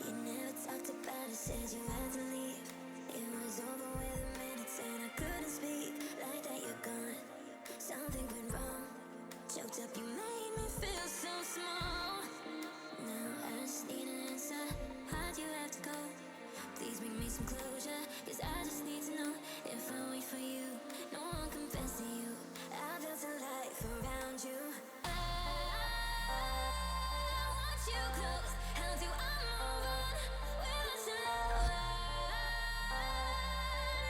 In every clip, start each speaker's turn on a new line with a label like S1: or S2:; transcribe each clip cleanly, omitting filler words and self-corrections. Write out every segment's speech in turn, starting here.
S1: You never talked about it, said you had to leave. It was over with minutes and I couldn't speak. Like that you're gone, something went wrong. Choked up, you made me feel so small. Now I just need an answer, why'd you have to go? Please bring me some closure, cause I just need to know. If I wait for you, no one compares to you. I built a life around you. I want you close, how do I move on without your love? I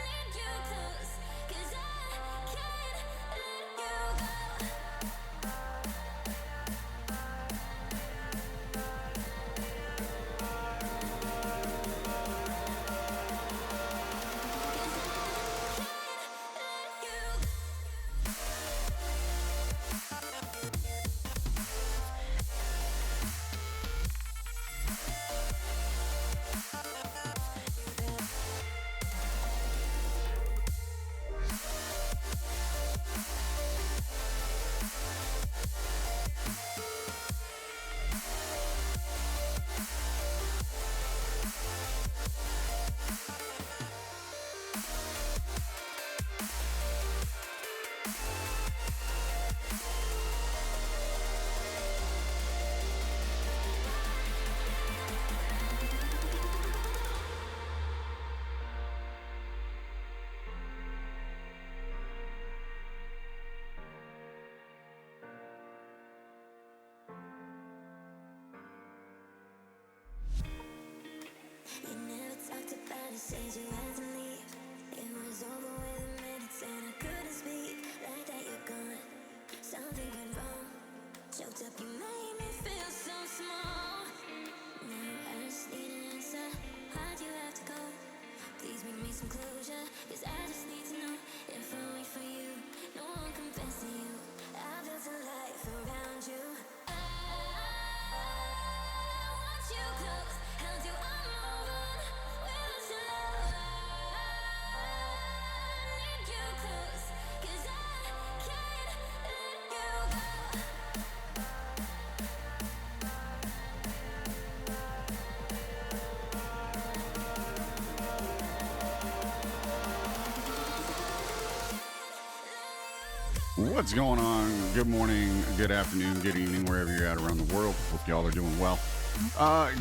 S1: need you close, cause I can't let you go. You never talked about it, said you had to leave. It was over with minutes and I couldn't speak. Like that you're gone, something went wrong. Choked up, you made me feel so small. Now I just need an answer, why'd you have to go? Please bring me some closure, cause I just need to know. If I wait for you, no one compares to you. I built a life around you. I want you close, how do I move on without your love? I need you close, cause I can't let you go.
S2: What's going on? Good morning, good afternoon, good evening, wherever you're at around the world. Hope y'all are doing well.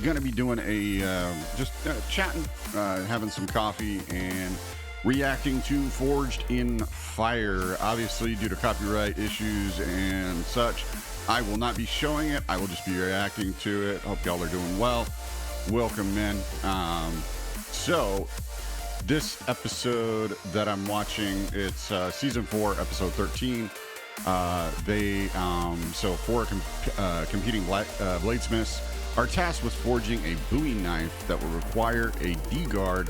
S2: Gonna be doing a just chatting, having some coffee, and reacting to Forged in Fire. Obviously, due to copyright issues and such, I will not be showing it. I will just be reacting to it. Hope y'all are doing well. Welcome, men. So this episode that I'm watching, it's season 4, episode 13. Four competing bladesmiths are tasked with forging a Bowie knife that will require a D-guard.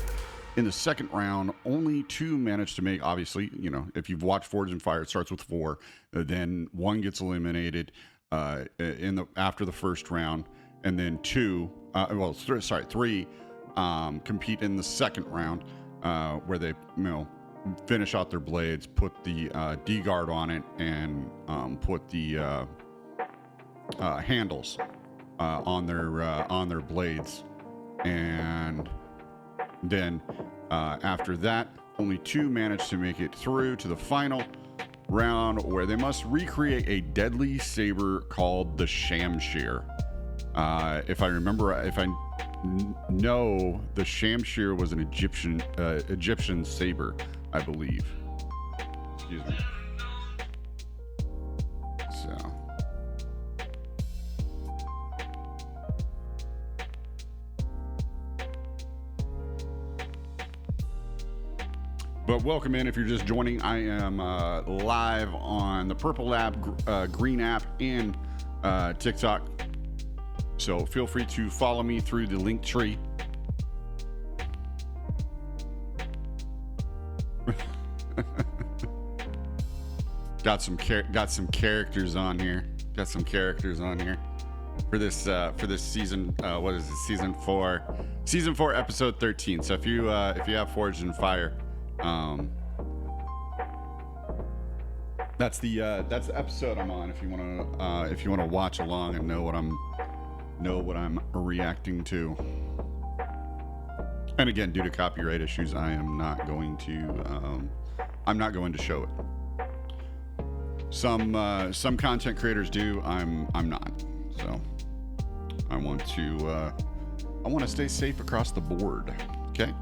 S2: In the second round, only 2 managed to make. Obviously, you know, if you've watched Forged in Fire, it starts with 4. Then 1 gets eliminated after the first round, and then 3 compete in the second round, where they, finish out their blades, put the D-guard on it, and put the handles on their blades. And then after that, only 2 managed to make it through to the final round, where they must recreate a deadly saber called the Shamshir. If I know, the Shamshir was an Egyptian saber, I believe. Excuse me. So, But welcome in if you're just joining. I am live on the Purple app, Green app, and TikTok. So feel free to follow me through the link tree. Got some characters on here. Got some characters on here for this season. What is it? Season 4, episode 13. So if you have Forged in Fire, that's the episode I'm on. If you wanna watch along and know what I'm reacting to. And again, due to copyright issues, I'm not going to show it. Some content creators do. I'm not. So I want to stay safe across the board. Okay.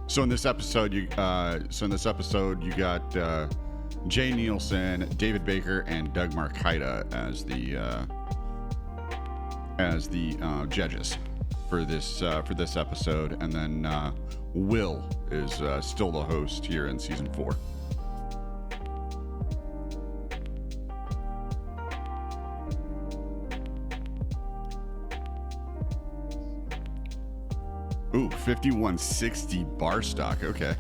S2: So in this episode, you got Jay Nielsen, David Baker, and Doug Marcaida as the judges for this episode, and then Will is still the host here in season 4. Ooh, 5160 bar stock. Okay.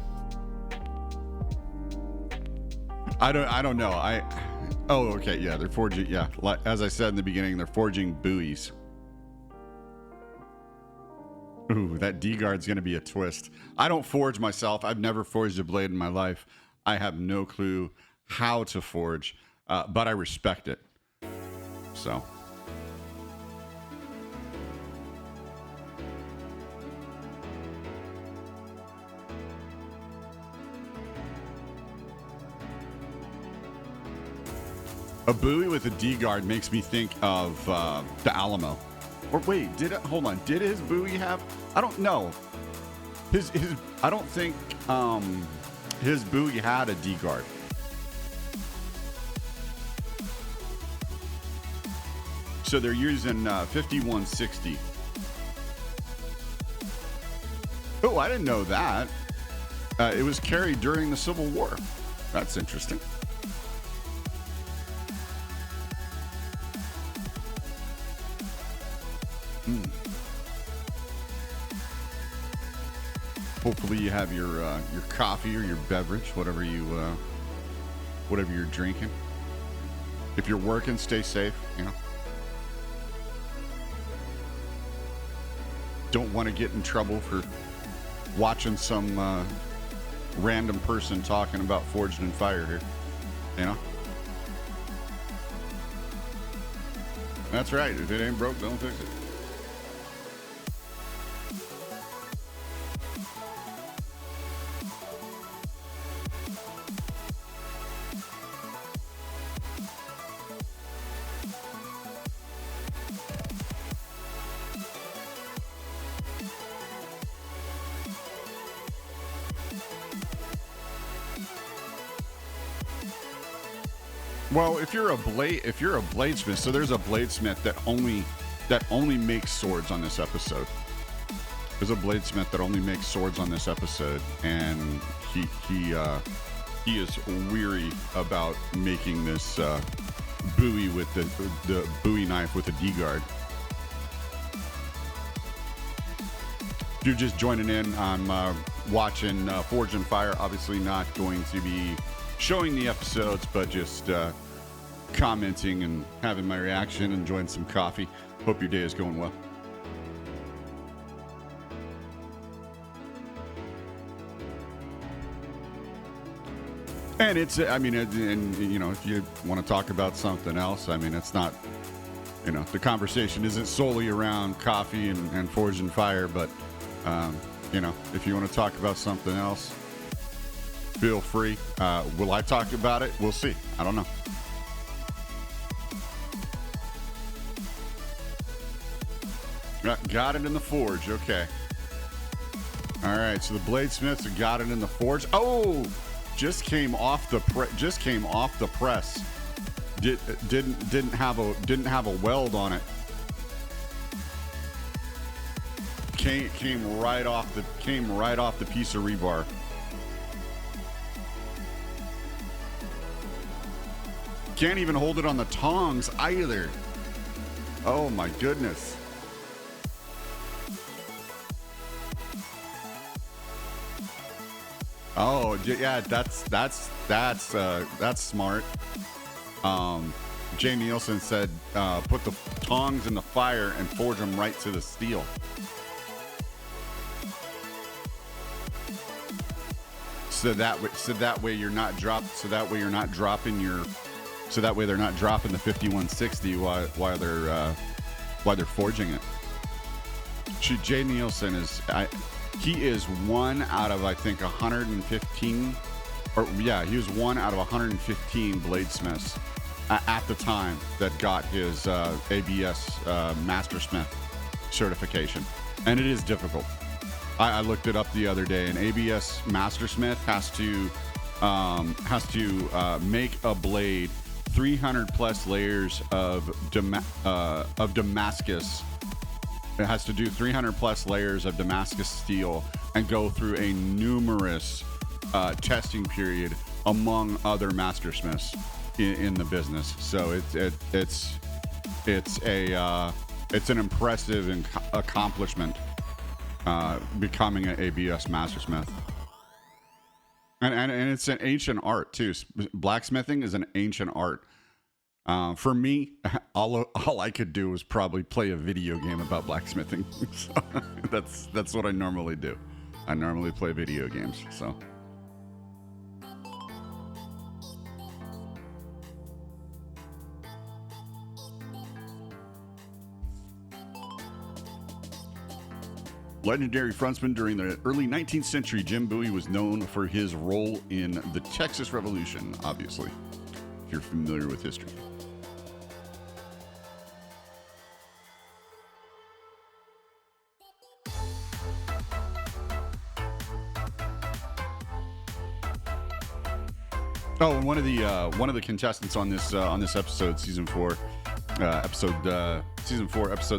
S2: I don't know. Okay. Yeah, they're forging. Yeah, as I said in the beginning, they're forging buoys. Ooh, that D guard's gonna be a twist. I don't forge myself. I've never forged a blade in my life. I have no clue how to forge, but I respect it. So. A buoy with a D guard makes me think of the Alamo. Or wait, hold on? Did his buoy have? I don't know. I don't think his buoy had a D guard. So they're using 5160. Oh, I didn't know that. It was carried during the Civil War. That's interesting. Hopefully you have your coffee or your beverage, whatever you're drinking. If you're working, stay safe. Don't want to get in trouble for watching some random person talking about Forged in Fire here. That's right. If it ain't broke, don't fix it. Well, if you're a bladesmith, so there's a bladesmith that only makes swords on this episode. There's a bladesmith that only makes swords on this episode, and he is weary about making this buoy with the buoy knife with a D guard. If you're just joining in, I'm watching Forged in Fire. Obviously, not going to be showing the episodes, but just commenting and having my reaction, enjoying some coffee. Hope your day is going well. And if you want to talk about something else, it's not, the conversation isn't solely around coffee and Forged in Fire, but, if you want to talk about something else, feel free. Will I talk about it? We'll see. I don't know. Got it in the forge. Okay. All right. So the bladesmiths have got it in the forge. Oh, just came off the press. Didn't have a weld on it. came right off the piece of rebar. Can't even hold it on the tongs either. Oh my goodness. Oh yeah, that's smart. Jay Nielsen said, put the tongs in the fire and forge them right to the steel. So that way they're not dropping the 5160 while they're forging it. Jay Nielsen he is one out of, I think, 115, he was one out of 115 bladesmiths at the time that got his ABS Mastersmith certification, and it is difficult. I looked it up the other day. An ABS Mastersmith has to make a blade 300 plus layers of Damascus. It has to do 300 plus layers of Damascus steel and go through a numerous testing period among other mastersmiths in the business. So it's an impressive accomplishment becoming an ABS mastersmith. And it's an ancient art too. Blacksmithing is an ancient art. For me, all I could do was probably play a video game about blacksmithing. So that's what I normally do. I normally play video games. So. Legendary frontman during the early 19th century, Jim Bowie was known for his role in the Texas Revolution, obviously, if you're familiar with history. Oh, and one of the contestants on this episode, season 4, episode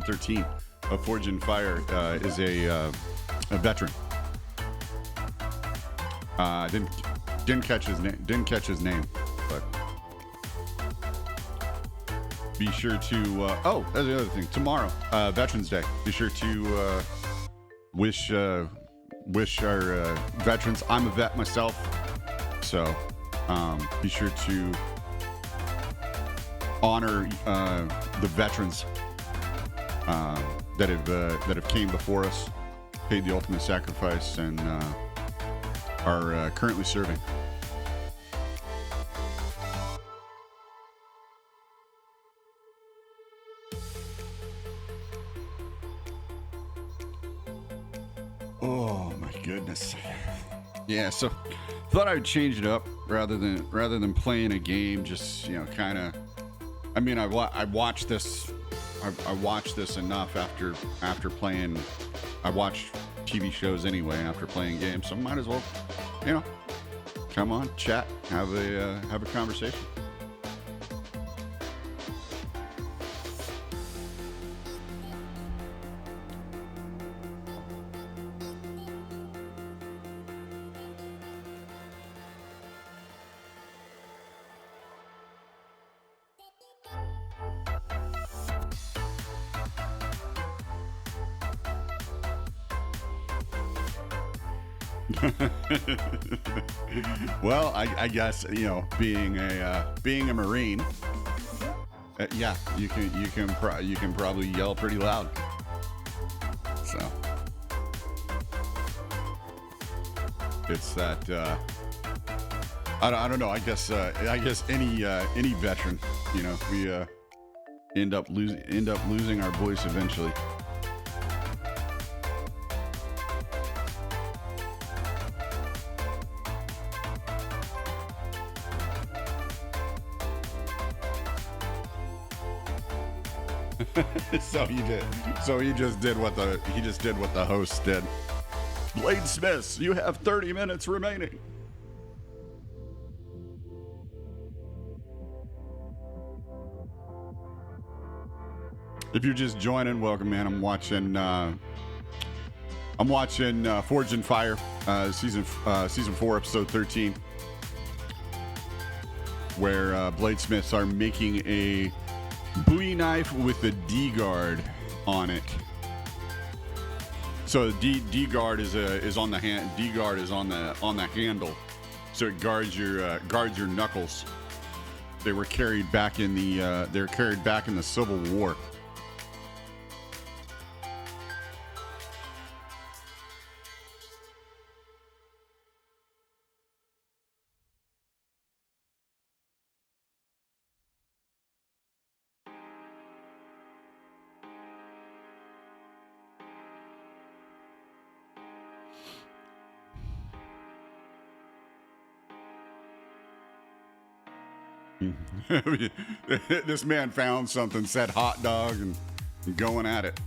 S2: 13 of Forge and Fire is a veteran. Didn't catch his name, but be sure to. Oh, that's the other thing. Tomorrow, Veterans Day. Be sure to wish our veterans. I'm a vet myself, so be sure to honor the veterans that have came before us, paid the ultimate sacrifice, and are currently serving. Oh my goodness. Yeah, so thought I would change it up rather than playing a game. Just kind of. I mean, I watched this. I watched this enough after playing. I watch TV shows anyway after playing games, so might as well, come on, chat, have a conversation. Well, I guess being a Marine, yeah, you can probably yell pretty loud. So it's that I don't know. I guess any veteran, we end up losing our voice eventually. So he just did what the host did. Bladesmiths, you have 30 minutes remaining. If you're just joining, welcome, man. I'm watching I'm watching Forged in Fire, season 4, episode 13, where bladesmiths are making a Bowie knife with a D guard on it. So the D guard is on the hand. D guard is on the handle, so it guards your knuckles. They were carried back in the Civil War. This man found something, said hot dog, and going at it.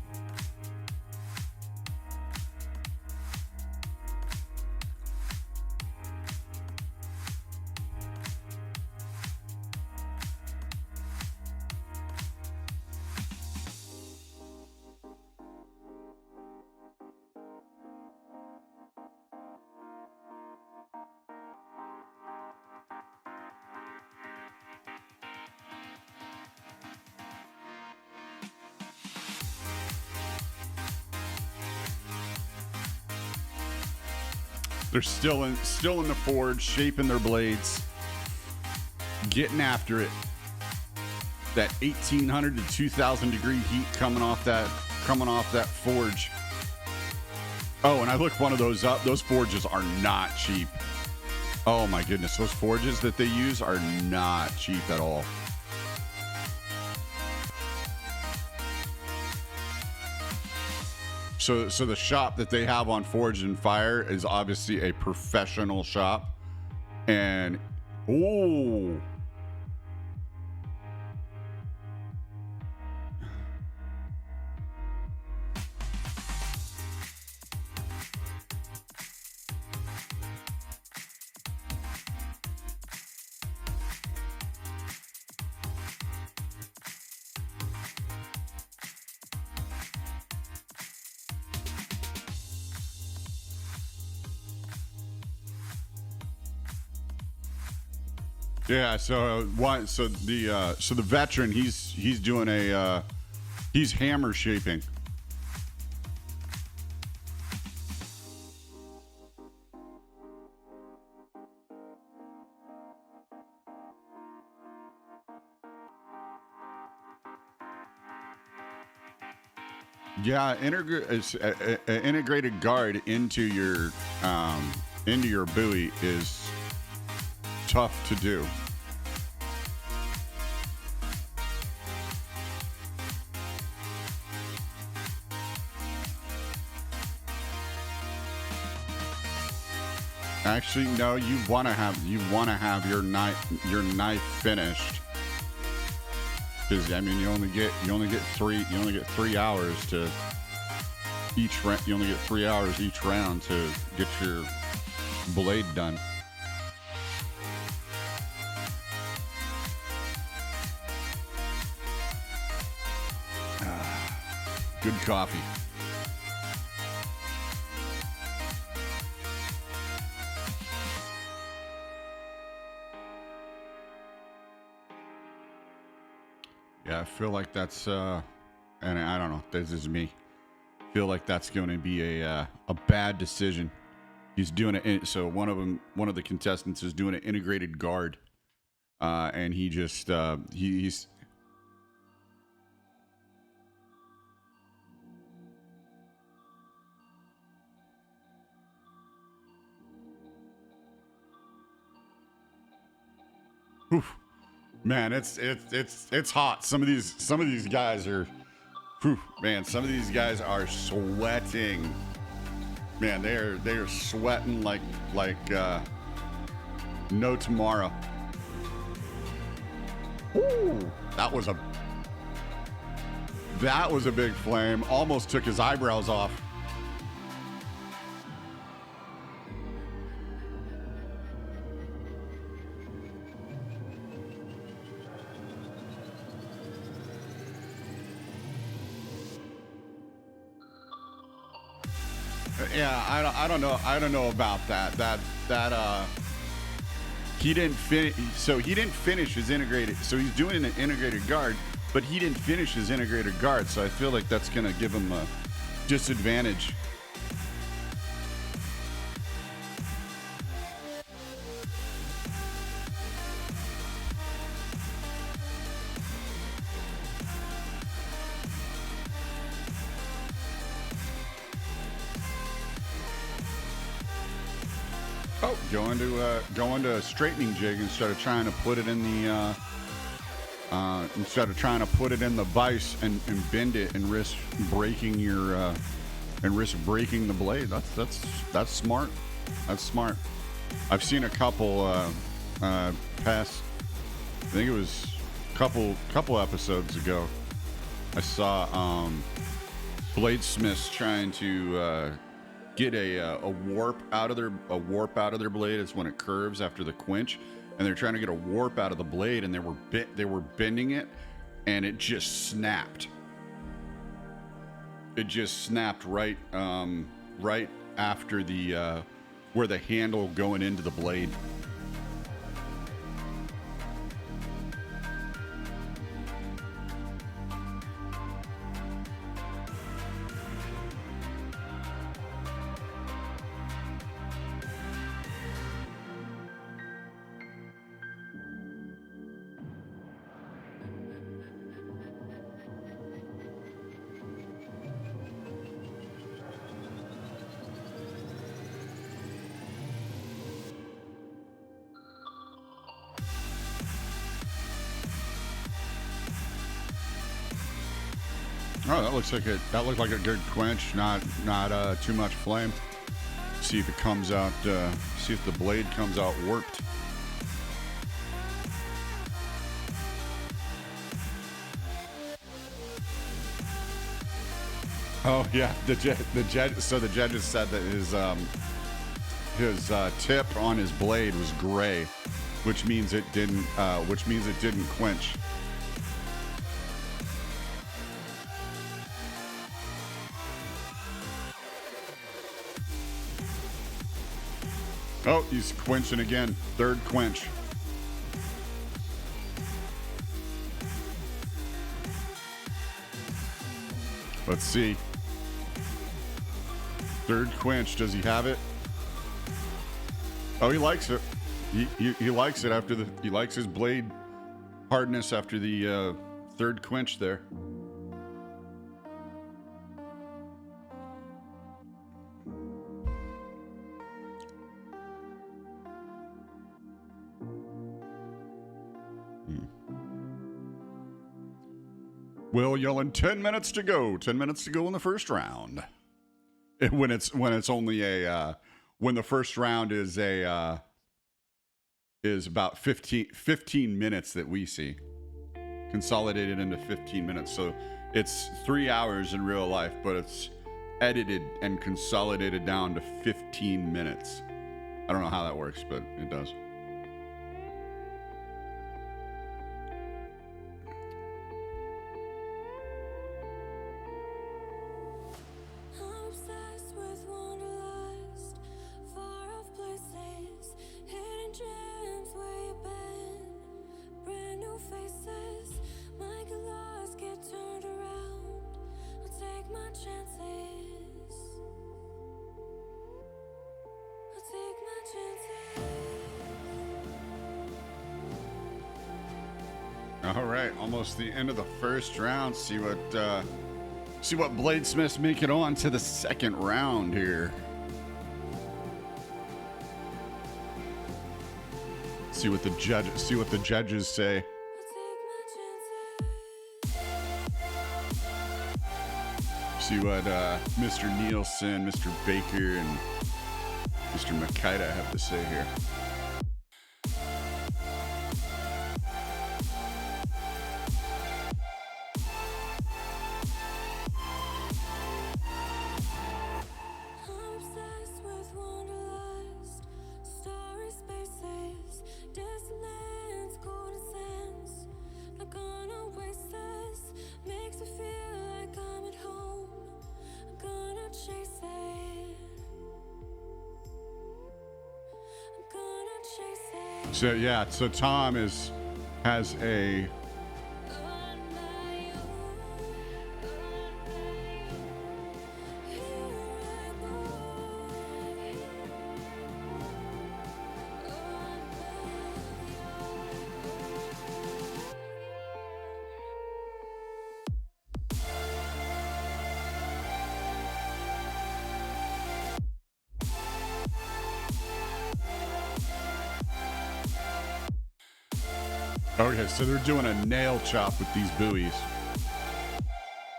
S2: They're still in the forge, shaping their blades, getting after it. That 1800 to 2000 degree heat coming off that forge. Oh, and I looked one of those up. Those forges are not cheap. Oh my goodness, those forges that they use are not cheap at all. So the shop that they have on Forged in Fire is obviously a professional shop. And ooh. Yeah, so the veteran, he's doing he's hammer shaping. Yeah, integrated guard into your buoy is tough to do. Actually, no. You want to have your knife finished, because I mean you only get 3 hours to each round. You only get 3 hours each round to get your blade done. Good coffee. Yeah, I feel like that's and I don't know, this is me. Feel like that's going to be a bad decision. He's doing it. So one of the contestants is doing an integrated guard, and he just he's. Oof. Man, it's hot. Some of these guys are, whew, man. Some of these guys are sweating. Man, they are sweating like no tomorrow. Ooh, that was a big flame. Almost took his eyebrows off. Yeah, I don't know about that. He didn't finish. So he didn't finish his integrated. So he's doing an integrated guard, but he didn't finish his integrated guard. So I feel like that's gonna give him a disadvantage. Oh, going to a straightening jig instead of trying to put it in the vise and bend it and risk breaking the blade. That's smart. That's smart. I've seen a couple past. I think it was a couple episodes ago. I saw bladesmiths trying to get a warp out of their blade. It's when it curves after the quench, and they're trying to get a warp out of the blade, and they were bending it, and it just snapped. It just snapped right after the where the handle going into the blade. Oh, that looked like a good quench. Not too much flame. See if it comes out. See if the blade comes out warped. Oh yeah, the judge. So the judges said that his tip on his blade was gray, which means it didn't quench. Oh, he's quenching again. Third quench. Let's see. Third quench. Does he have it? Oh, he likes it. He likes it after he likes his blade hardness after the third quench there. Will yelling 10 minutes to go. 10 minutes to go in the first round. When it's only when the first round is about 15 minutes that we see. Consolidated into 15 minutes. So it's 3 hours in real life, but it's edited and consolidated down to 15 minutes. I don't know how that works, but it does. All right, almost the end of the first round. See what bladesmiths make it on to the second round here. See what the judges say. See what Mr. Nielsen, Mr. Baker, and Mr. Makita have to say here. So yeah, so Tom has a okay, so they're doing a nail chop with these buoys.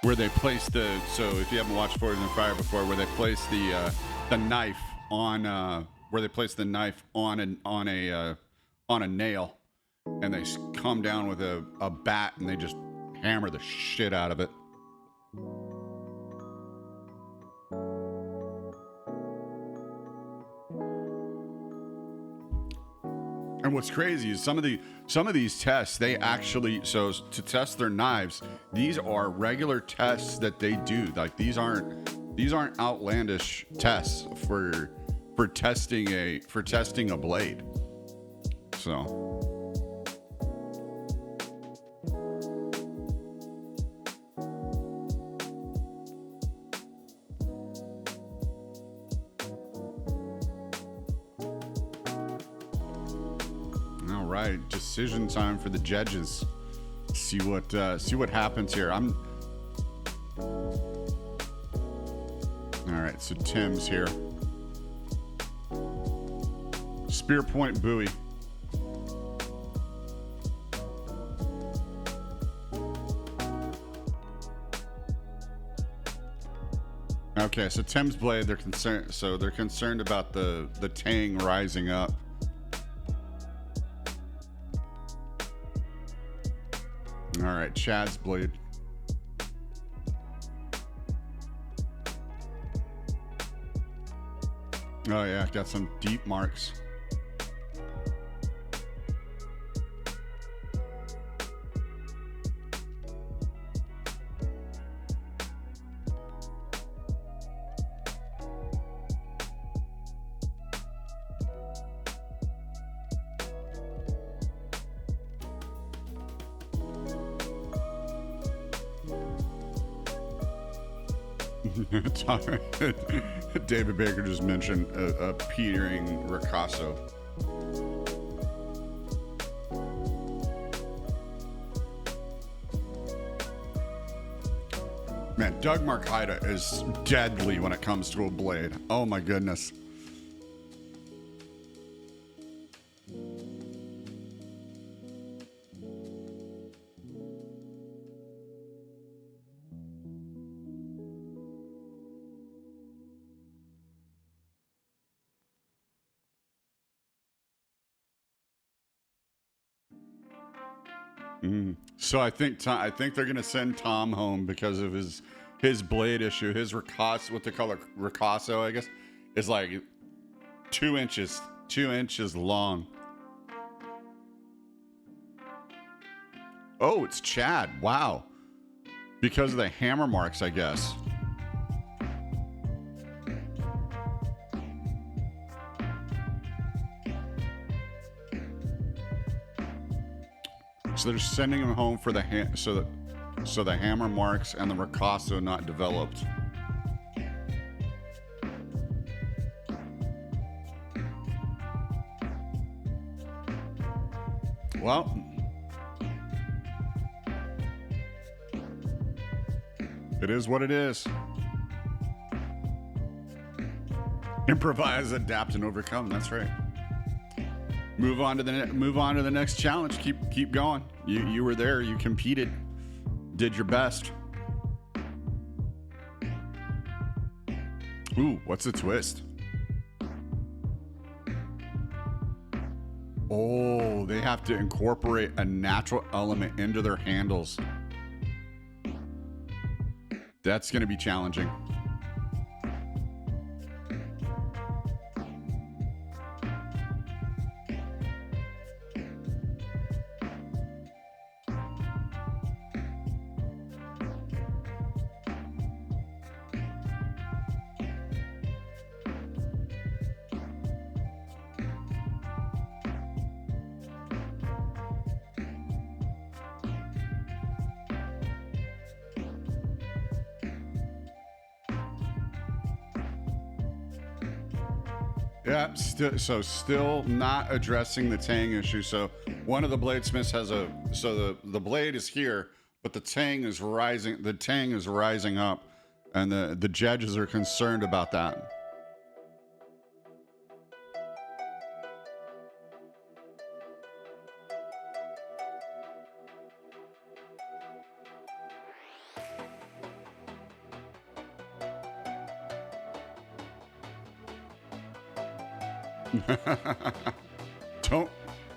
S2: Where they place so if you haven't watched Forged in Fire before, where they place the knife on where they place the knife on a nail, and they come down with a bat and they just hammer the shit out of it. And what's crazy is some of these tests, they actually, so to test their knives, these are regular tests that they do. Like these aren't outlandish tests for testing a blade. So decision time for the judges. See what happens here. All right, so Tim's here. Spear point buoy. Okay, so Tim's blade, they're concerned about the tang rising up. All right, Chad's blade. Oh yeah, got some deep marks. David Baker just mentioned a petering ricasso. Man, Doug Marcaida is deadly when it comes to a blade. Oh my goodness. So I think they're gonna send Tom home because of his blade issue. His ricasso, what they call it, ricasso, I guess, is like 2 inches long. Oh, it's Chad. Wow. Because of the hammer marks, I guess. So they're sending him home for the so the hammer marks and the ricasso not developed. Well, it is what it is. Improvise, adapt, and overcome. That's right. Move on to the next challenge. Keep going. You were there. You competed. Did your best. Ooh, what's the twist? Oh, they have to incorporate a natural element into their handles. That's going to be challenging. Yeah, still not addressing the tang issue. So one of the bladesmiths has the blade is here, but the tang is rising. The tang is rising up, and the judges are concerned about that.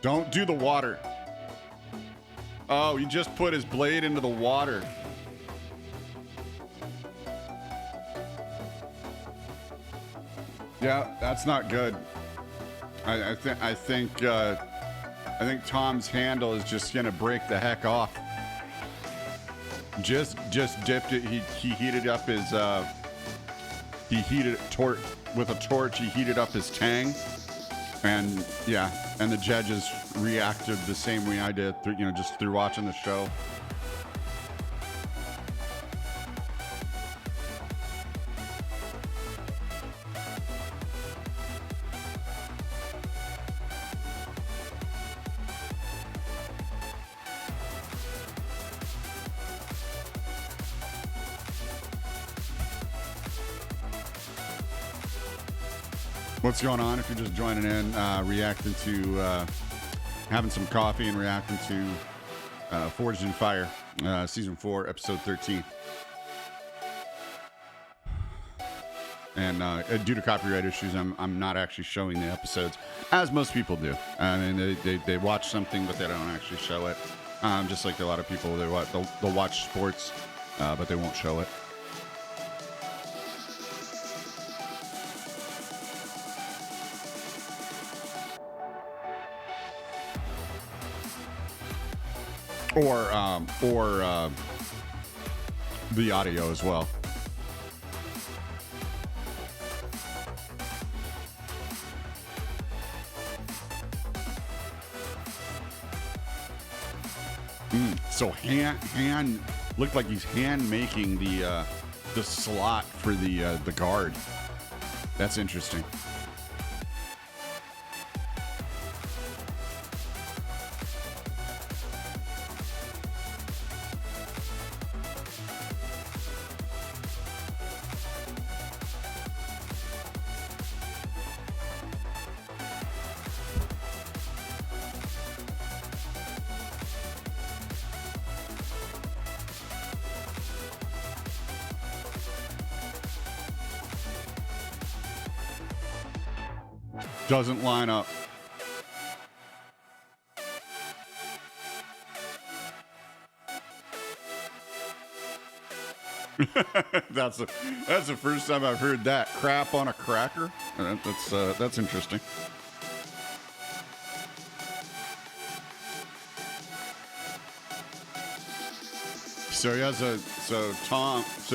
S2: Don't do the water. Oh, he just put his blade into the water. Yeah, that's not good. I think Tom's handle is just gonna break the heck off. Just dipped it. He heated up his with a torch. He heated up his tang, and yeah, and the judges reacted the same way I did just through watching the show. What's going on? If you're just joining in, reacting to having some coffee and reacting to Forged in Fire, season 4, episode 13. And due to copyright issues, I'm not actually showing the episodes, as most people do. I mean, they watch something, but they don't actually show it. Just like a lot of people, they'll watch sports, but they won't show it. Or the audio as well. So hand looked like he's hand making the slot for the guard. That's interesting. Doesn't line up. That's the first time I've heard that. Crap on a cracker. That's interesting. So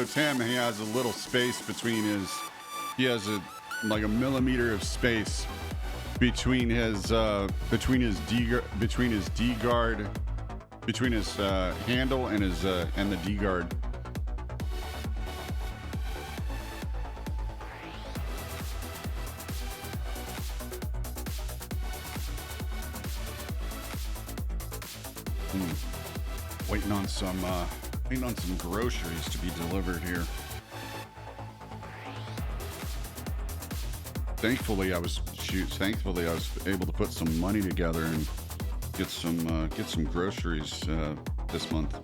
S2: Tim, he has a little space between his. He has like a millimeter of space between his D guard, between his handle and his and the D guard. Waiting on some groceries to be delivered here. Thankfully, I was able to put some money together and get some groceries this month.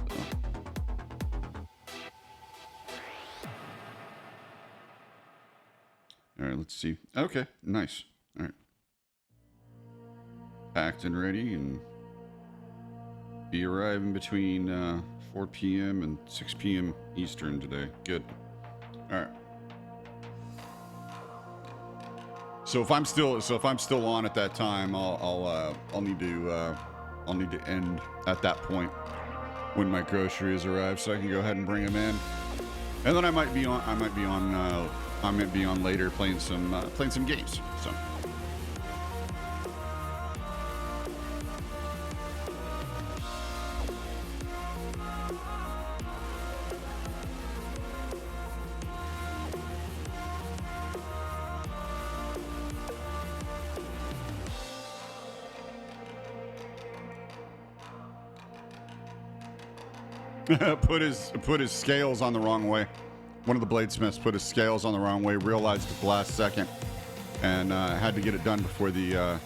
S2: So. All right, let's see. Okay, nice. All right, packed and ready, and be arriving between 4 p.m. and 6 p.m. Eastern today. Good. All right. So if I'm still on at that time, I'll need to end at that point when my groceries arrive, so I can go ahead and bring them in, and then I might be on later playing some games. So. put his scales on the wrong way. One of the bladesmiths put his scales on the wrong way, realized at the last second, and had to get it done before the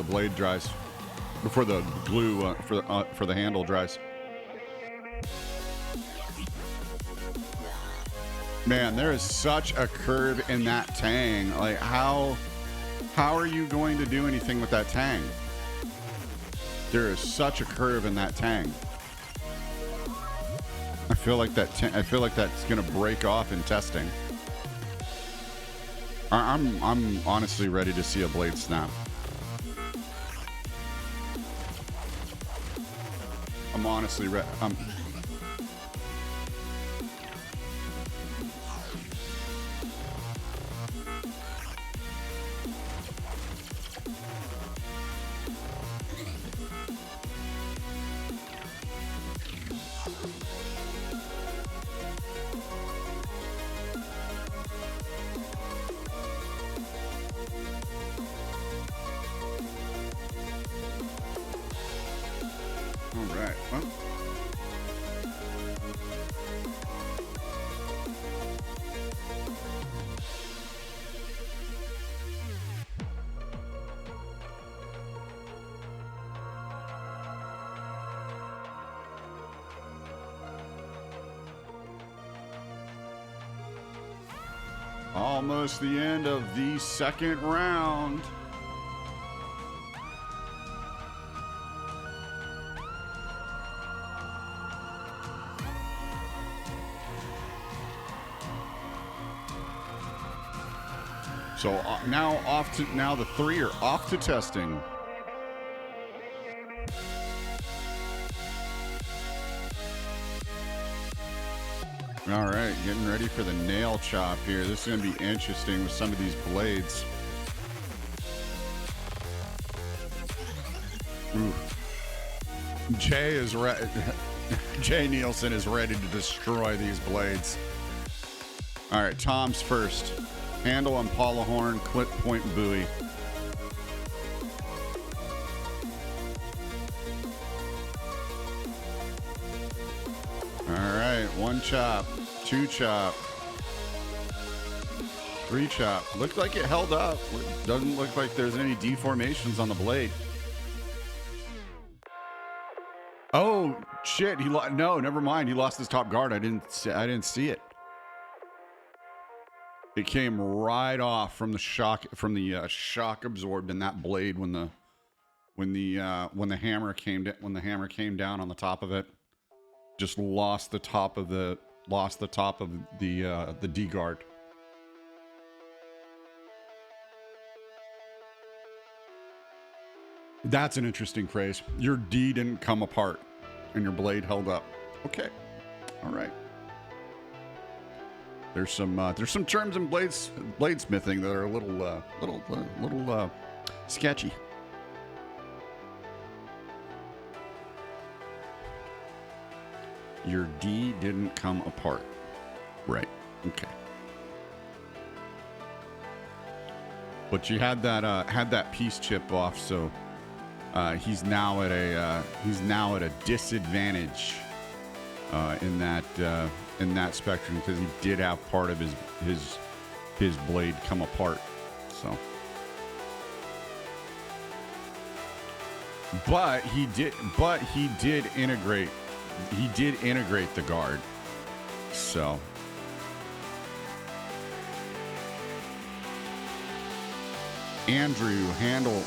S2: blade dries, before the glue for the handle dries. Man, there is such a curve in that tang. Like, how are you going to do anything with that tang? There is such a curve in that tang. I feel like that's gonna break off in testing. I'm honestly ready to see a blade snap. I'm honestly ready. Almost the end of the second round. So now the three are off to testing. All right, getting ready for the nail chop here. This is going to be interesting with some of these blades. Ooh. Jay Nielsen is ready to destroy these blades. All right, Tom's first. Handle on Paula Horn, clip point buoy. All right, one chop, two chop, three chop. Looked like it held up. Doesn't look like there's any deformations on the blade. Oh shit! No, never mind. He lost his top guard. I didn't see it. It came right off from the shock absorbed in that blade when the hammer came down on the top of it. Just lost the top of the D guard. That's an interesting phrase. Your D didn't come apart and your blade held up. Okay. All right. There's some terms in bladesmithing that are a little sketchy. Your D didn't come apart. Right. Okay. But you had that piece chip off, so he's now at a disadvantage in that spectrum because he did have part of his blade come apart. So, but he did integrate. He did integrate the guard. So. Andrew, handle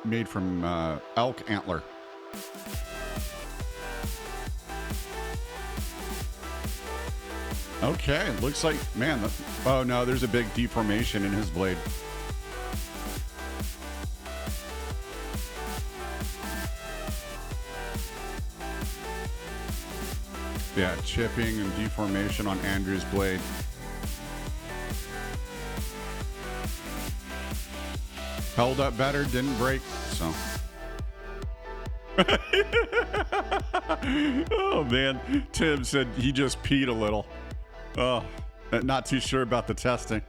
S2: made from elk antler. Okay, looks like, man, oh no, there's a big deformation in his blade. Yeah, chipping and deformation on Andrew's blade. Held up better, didn't break, so. Oh man, Tim said he just peed a little. Oh, not too sure about the testing.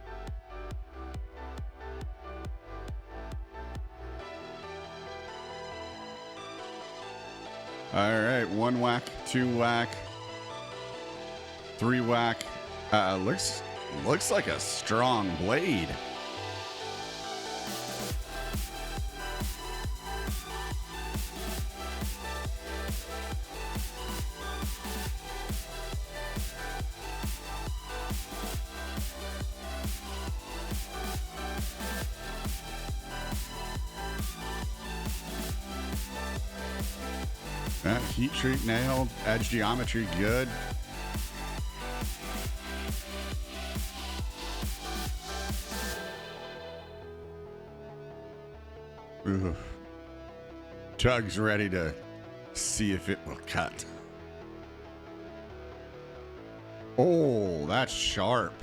S2: All right, 1 whack, 2 whack, 3 whack. Looks like a strong blade. Heat treat nailed. Edge geometry good. Ooh. Tug's ready to see if it will cut. Oh, that's sharp.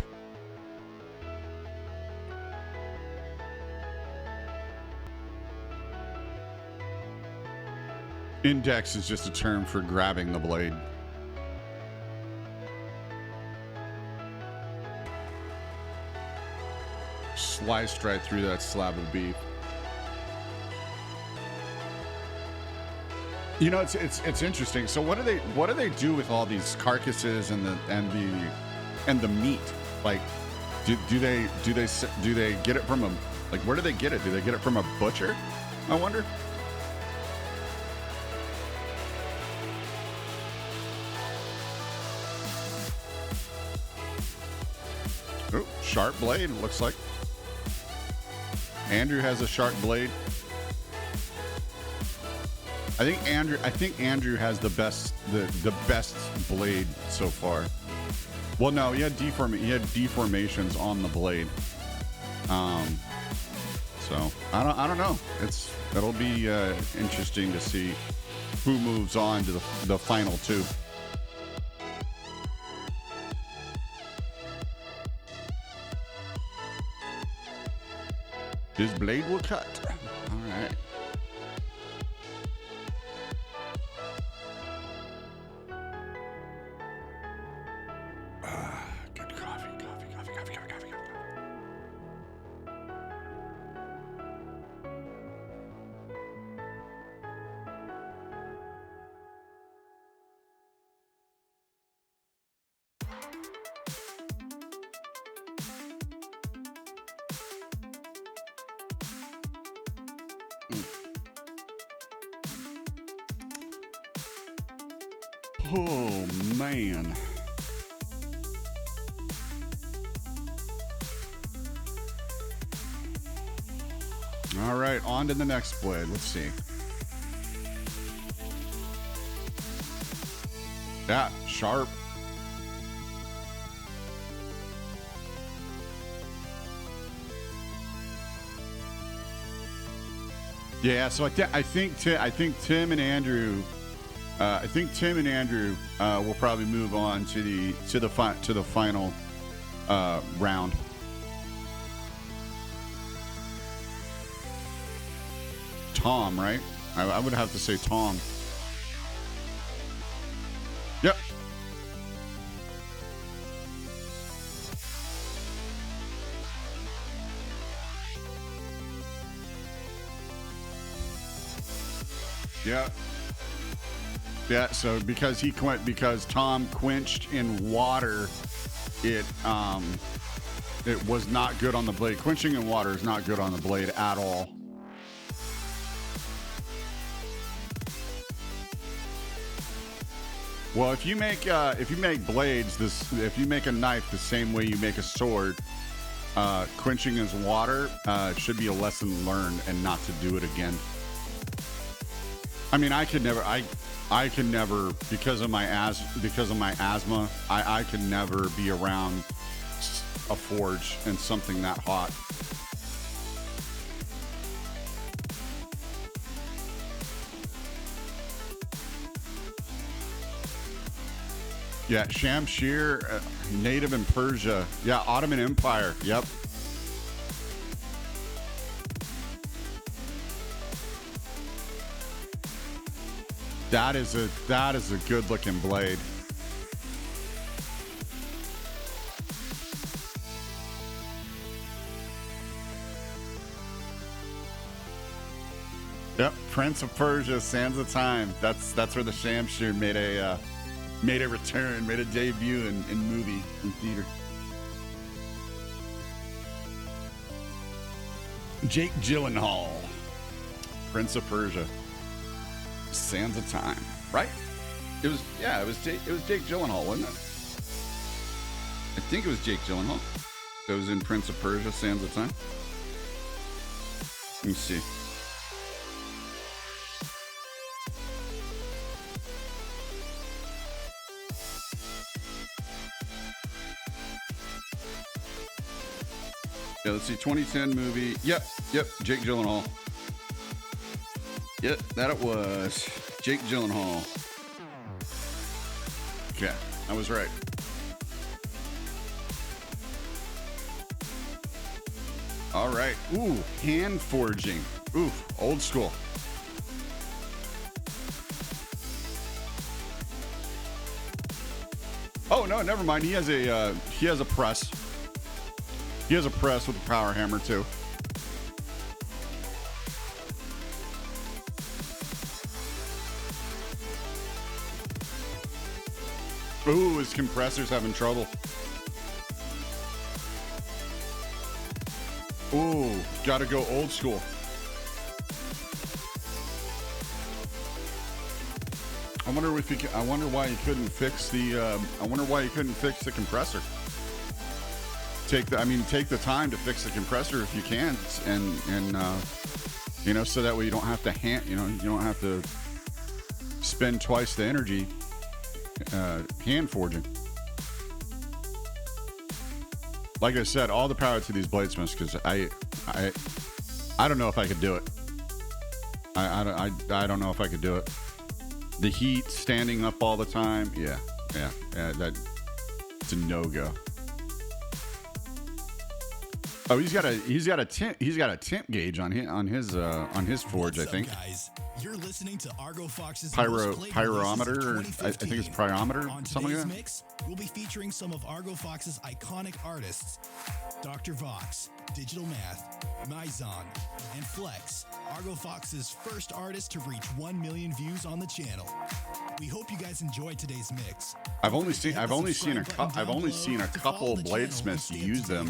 S2: Index is just a term for grabbing the blade. Sliced right through that slab of beef. You know, it's interesting. So what do they do with all these carcasses and the meat? Like, do they get it from a, like, where do they get it? Do they get it from a butcher? I wonder. Oh, sharp blade, it looks like. Andrew has a sharp blade. I think Andrew has the best blade so far. Well, no, he had deformations on the blade. So I don't know. It'll be interesting to see who moves on to the final two. His blade will cut. All right. Good coffee. Oh, man. All right, on to the next blade. Let's see. Yeah, sharp. Yeah, so I think Tim and Andrew will probably move on to the final round. Tom, right? I would have to say Tom. Yep. Yeah. Yeah, so because Tom quenched in water, it was not good on the blade. Quenching in water is not good on the blade at all. Well, if you make blades, if you make a knife the same way you make a sword, quenching in water should be a lesson learned and not to do it again. I mean, I could never because of my asthma, I could never be around a forge and something that hot. Yeah, Shamshir, native in Persia. Yeah, Ottoman Empire. Yep. That is a good looking blade. Yep, Prince of Persia, Sands of Time. That's where the Shamshir made a return, made a debut in movie, in theater. Jake Gyllenhaal, Prince of Persia, Sands of Time. Right? It was Jake Gyllenhaal, wasn't it? I think it was Jake Gyllenhaal. That was in Prince of Persia, Sands of Time. Let me see. Yeah, let's see. 2010 movie. Yep. Jake Gyllenhaal. Yep, that it was. Jake Gyllenhaal. Okay, I was right. All right. Ooh, hand forging. Ooh, old school. Oh no, never mind. He has a press. He has a press with a power hammer too. Ooh, his compressor's having trouble. Ooh, gotta go old school. I wonder if he. I wonder why he couldn't fix the. I wonder why he couldn't fix the compressor. Take the time to fix the compressor if you can, and you know, so that way you don't have to you don't have to spend twice the energy hand forging. Like I said, all the power to these bladesmiths, because I don't know if I could do it. I don't know if I could do it. The heat, standing up all the time, yeah, that it's a no-go. Oh, he's got a temp gauge on his forge, I think.
S3: Guys, you're listening to Argo Fox's
S2: pyrometer, or I think it's pyrometer, something like that.
S3: Mix, we'll be featuring some of Argo Fox's iconic artists: Dr. Vox, Digital Math, Mizon, and Flex. Argo Fox's first artist to reach 1 million views on the channel. We hope you guys enjoyed today's mix.
S2: I've only seen a couple bladesmiths use them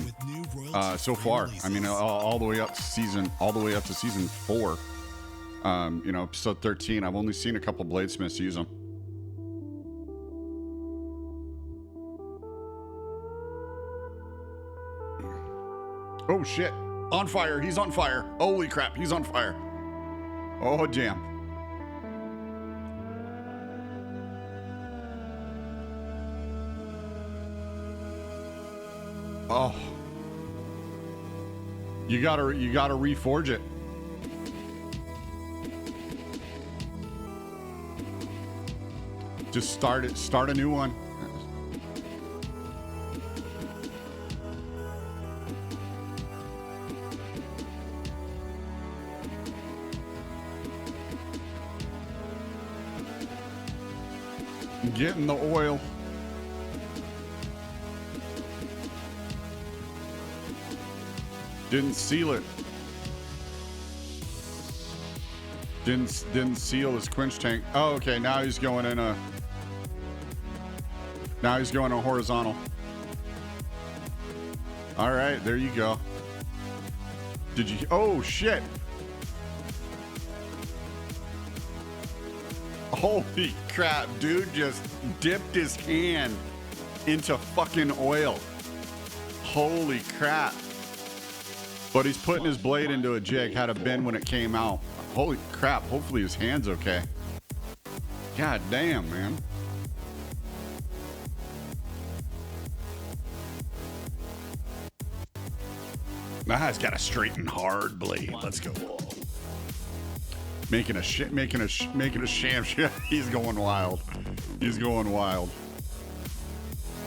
S2: so far. I mean, all the way up to season 4. Episode 13. I've only seen a couple bladesmiths use them. Oh shit! On fire! He's on fire! Holy crap! He's on fire! Oh damn! Oh, you gotta reforge it. Just start a new one. Get in the oil. Didn't seal it. Didn't seal his quench tank. Oh, okay. Now he's going in a. Now he's going a horizontal. All right, there you go. Did you? Oh shit! Holy crap, dude! Just dipped his hand into fucking oil. Holy crap! But he's putting his blade into a jig. Had a bend when it came out. Holy crap! Hopefully his hand's okay. God damn, man. Nah, he's got a straight and hard blade. Let's go. Making a sham shit. He's going wild. He's going wild.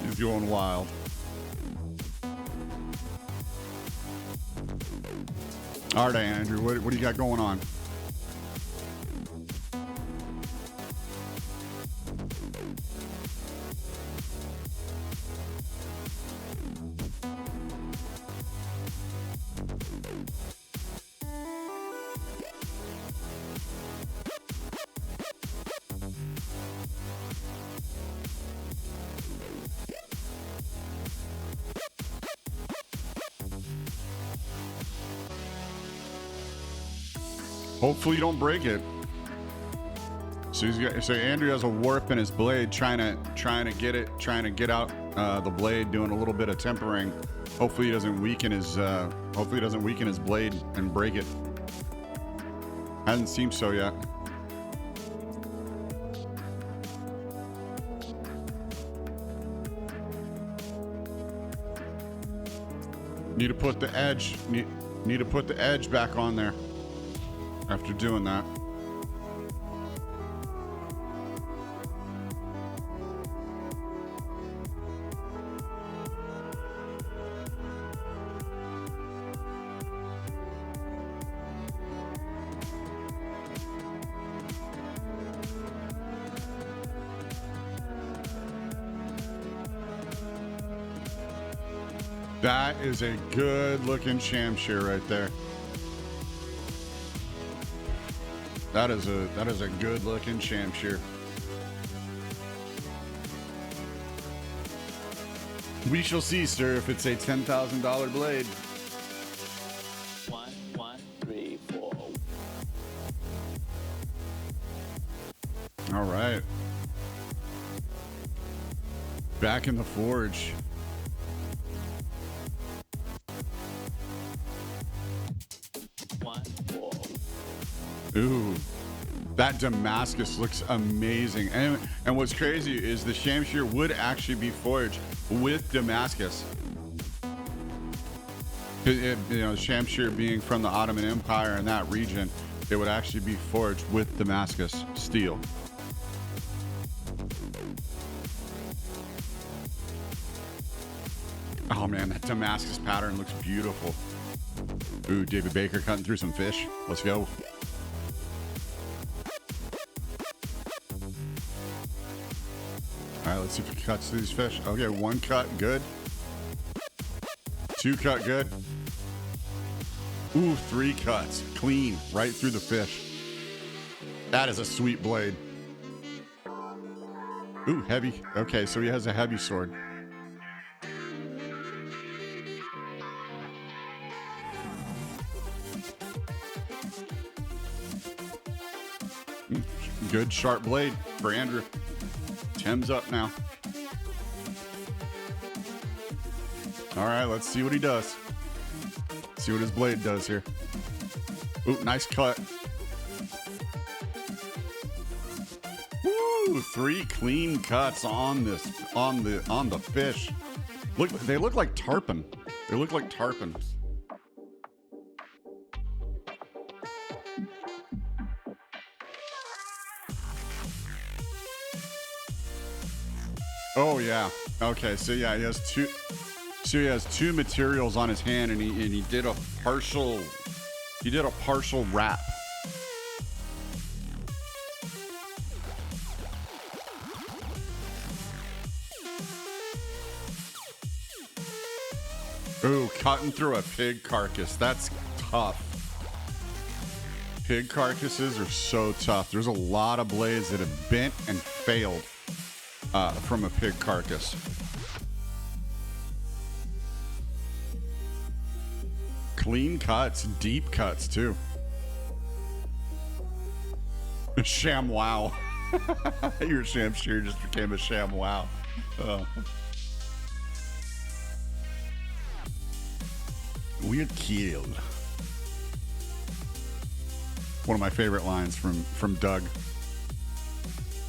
S2: He's going wild. All right, Andrew, what do you got going on? Hopefully you don't break it. So Andrew has a warp in his blade, trying to get out the blade, doing a little bit of tempering. Hopefully he doesn't weaken his blade and break it. Hasn't seemed so yet. Need to put the edge. Need to put the edge back on there. After doing that. That is a good looking shamshear right there. That is a good looking shamshear. We shall see, sir, if it's a $10,000 blade.
S4: 1, 1, 3, 4.
S2: All right. Back in the forge. Ooh, that Damascus looks amazing. And what's crazy is the shamshear would actually be forged with Damascus. Shamshear being from the Ottoman Empire in that region, it would actually be forged with Damascus steel. Oh man, that Damascus pattern looks beautiful. Ooh, David Baker cutting through some fish. Let's go. All right, let's see if he cuts these fish. Okay, 1 cut, good. 2 cut, good. Ooh, 3 cuts, clean, right through the fish. That is a sweet blade. Ooh, heavy. Okay, so he has a heavy sword. Good sharp blade for Andrew. Tim's up now. All right, let's see what he does. See what his blade does here. Ooh, nice cut. Woo! 3 clean cuts on this on the fish. Look, they look like tarpon. They look like tarpon. Oh yeah. Okay, so yeah, he has two. So he has 2 materials on his hand, and he did a partial. He did a partial wrap. Ooh, cutting through a pig carcass. That's tough. Pig carcasses are so tough. There's a lot of blades that have bent and failed from a pig carcass. Clean cuts, deep cuts too. Sham wow. Your shamshear just became a sham wow. We're killed. One of my favorite lines from Doug.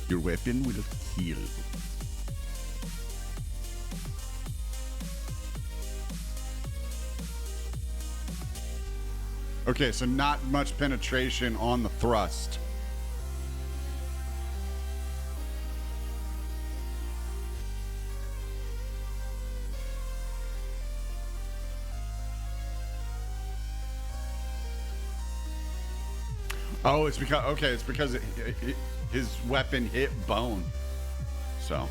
S2: Your weapon will kill. Okay, so not much penetration on the thrust. Oh, it's because his weapon hit bone. So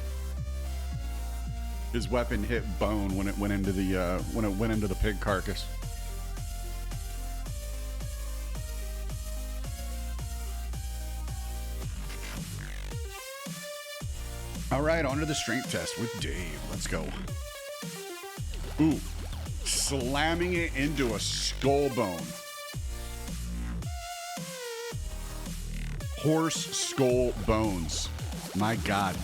S2: his weapon hit bone when it went into the pig carcass. All right, on to the strength test with Dave. Let's go. Ooh, slamming it into a skull bone. horse skull bones. My God,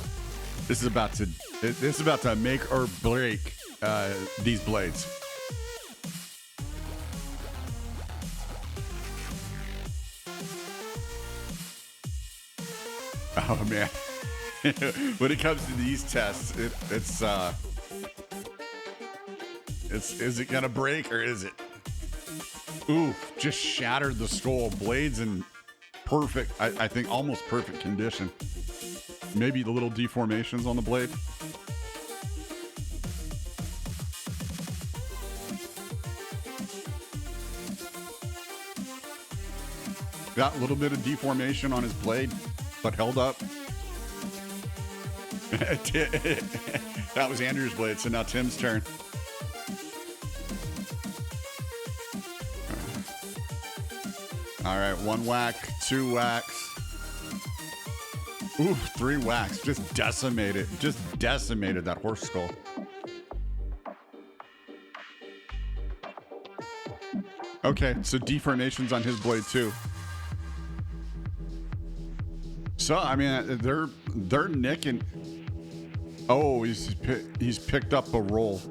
S2: this is about to make or break these blades. Oh man, when it comes to these tests, is it gonna break or is it? Ooh, just shattered the skull. Blades in perfect, I think almost perfect condition. Maybe the little deformations on the blade. Got a little bit of deformation on his blade, but held up. That was Andrew's blade, so now Tim's turn. All right, 1 whack, 2 whacks. Ooh, 3 whacks. Just decimated that horse skull. Okay, so deformations on his blade too. So I mean, they're nicking. Oh, he's picked up a roll.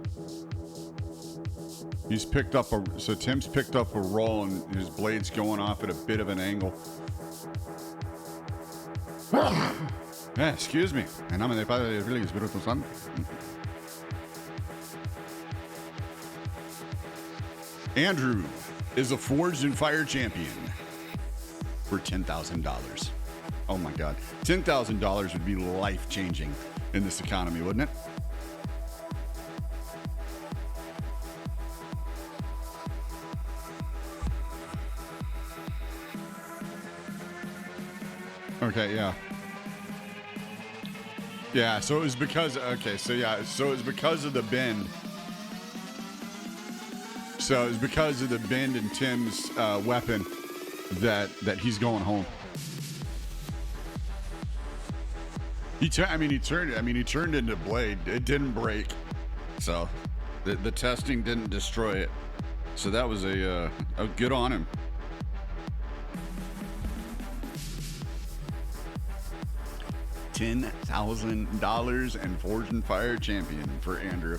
S2: So Tim's picked up a roll and his blade's going off at a bit of an angle. Yeah, excuse me. En nombre del Padre, del Hijo y del Espíritu Santo. Andrew is a Forged in Fire champion for $10,000. Oh my God. $10,000 would be life-changing in this economy, wouldn't it? Okay, yeah. Yeah, so it was because, okay, so yeah, so it was because of the bend. So it was because of the bend in Tim's weapon that he's going home. He turned into blade. It didn't break. So the testing didn't destroy it. So that was a good on him. $10,000 and Forged in Fire champion for Andrew.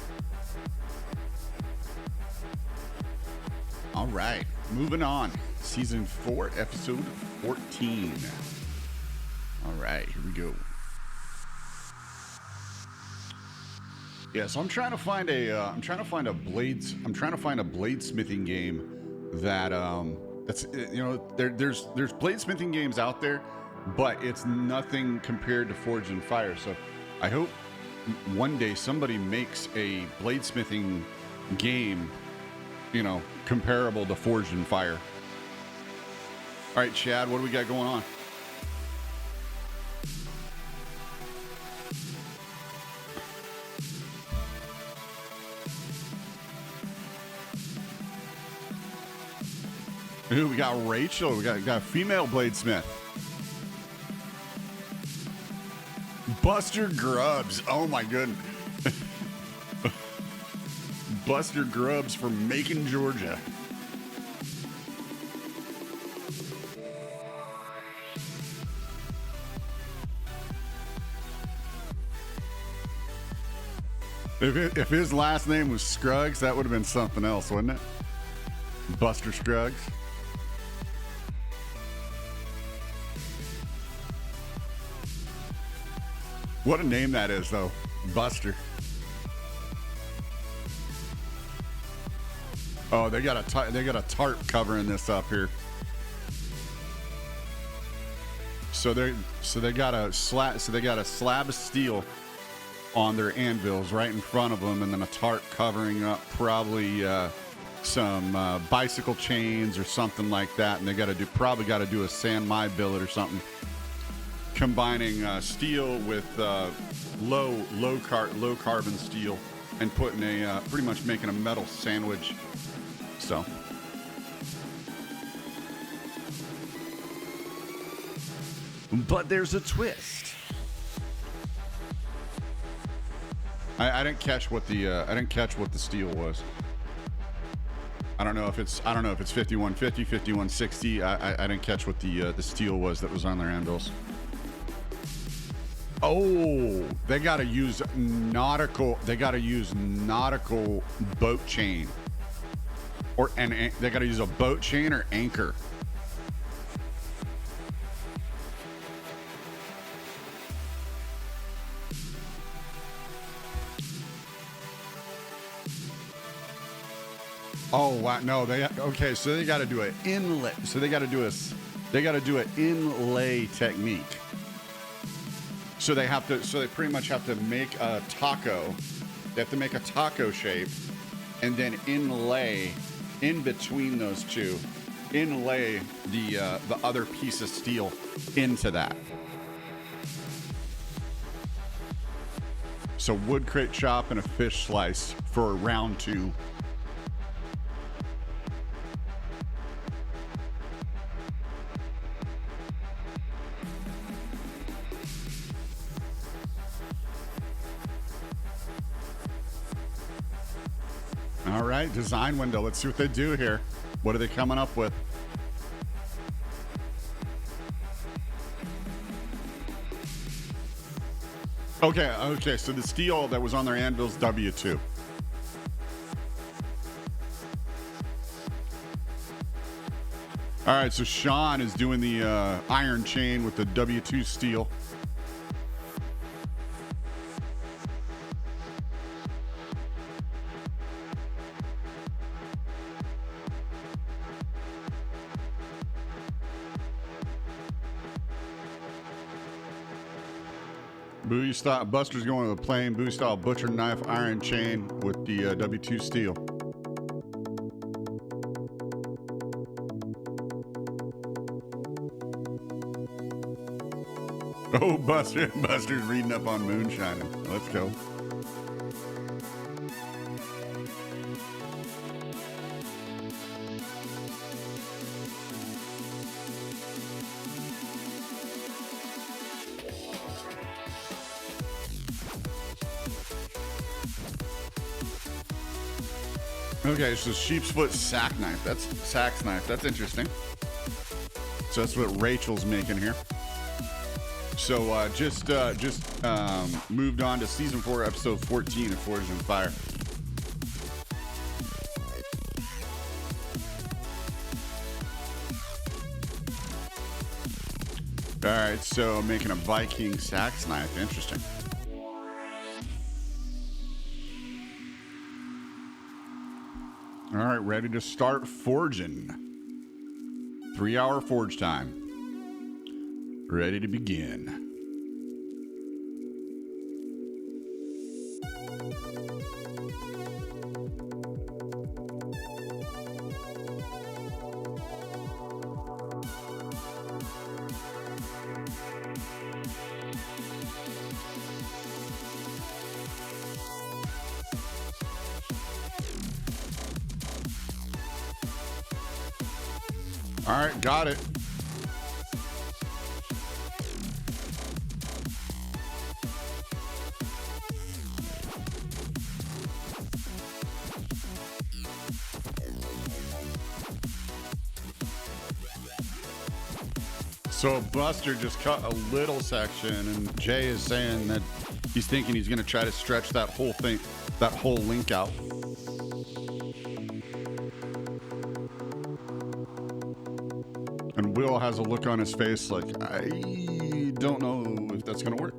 S2: All right, moving on. Season 4, episode 14. All right, here we go. Yeah, so I'm trying to find a bladesmithing game that that's, you know, there's bladesmithing games out there, but it's nothing compared to Forged in Fire. So I hope one day somebody makes a bladesmithing game, you know, comparable to Forged in Fire. All right, Chad, what do we got going on? Ooh, we got Rachel. We got a female bladesmith. Buster Grubbs. Oh my goodness. Buster Grubbs from Macon, Georgia. If his last name was Scruggs, that would have been something else, wouldn't it? Buster Scruggs. What a name that is, though. Buster. Oh, they got a tarp covering this up here. So they got a slab of steel on their anvils right in front of them, and then a tarp covering up probably some bicycle chains or something like that. And they probably got to do a San Mai billet or something, combining steel with low carbon steel and putting pretty much making a metal sandwich. So. But there's a twist. I didn't catch what the steel was. I don't know if it's 5150, 5160. I didn't catch what the steel was that was on their handles. Oh, they got to use nautical. They got to use nautical boat chain, and they got to use a boat chain or anchor. Oh wow! No, okay. So they got to do an inlet. So they got to do an inlay technique. So they have to. So they pretty much have to make a taco. They have to make a taco shape, and then inlay in between those two. Inlay the other piece of steel into that. So wood crate chop and a fish slice for round 2. All right, design window. Let's see what they do here. What are they coming up with? Okay, so the steel that was on their anvil's W2. All right, so Sean is doing the iron chain with the W2 steel. Bowie style, Buster's going with a plain Bowie style butcher knife iron chain with the W2 steel. Oh, Buster's reading up on moonshining. Let's go. Okay, so sheep's foot sack knife. That's sax knife. That's interesting. So that's what Rachel's making here. So just moved on to season 4, episode 14 of Forged in Fire. All right, so making a Viking sax knife. Interesting. All right, ready to start forging. 3-hour forge time. Ready to begin. All right, got it. So Buster just cut a little section, and Jay is saying that he's thinking he's going to try to stretch that whole thing, that whole link out. And Will has a look on his face like, I don't know if that's going to work.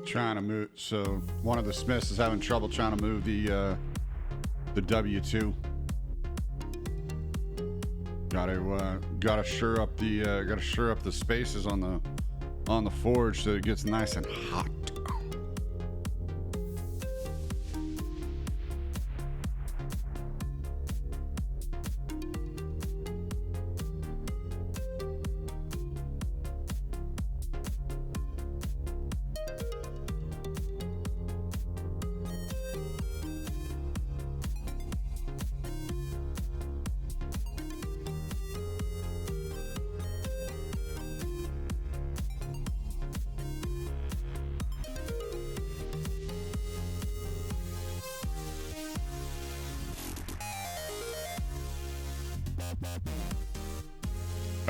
S2: Trying to move. So one of the Smiths is having trouble trying to move the W2. Gotta sure up the spaces on the forge so it gets nice and hot.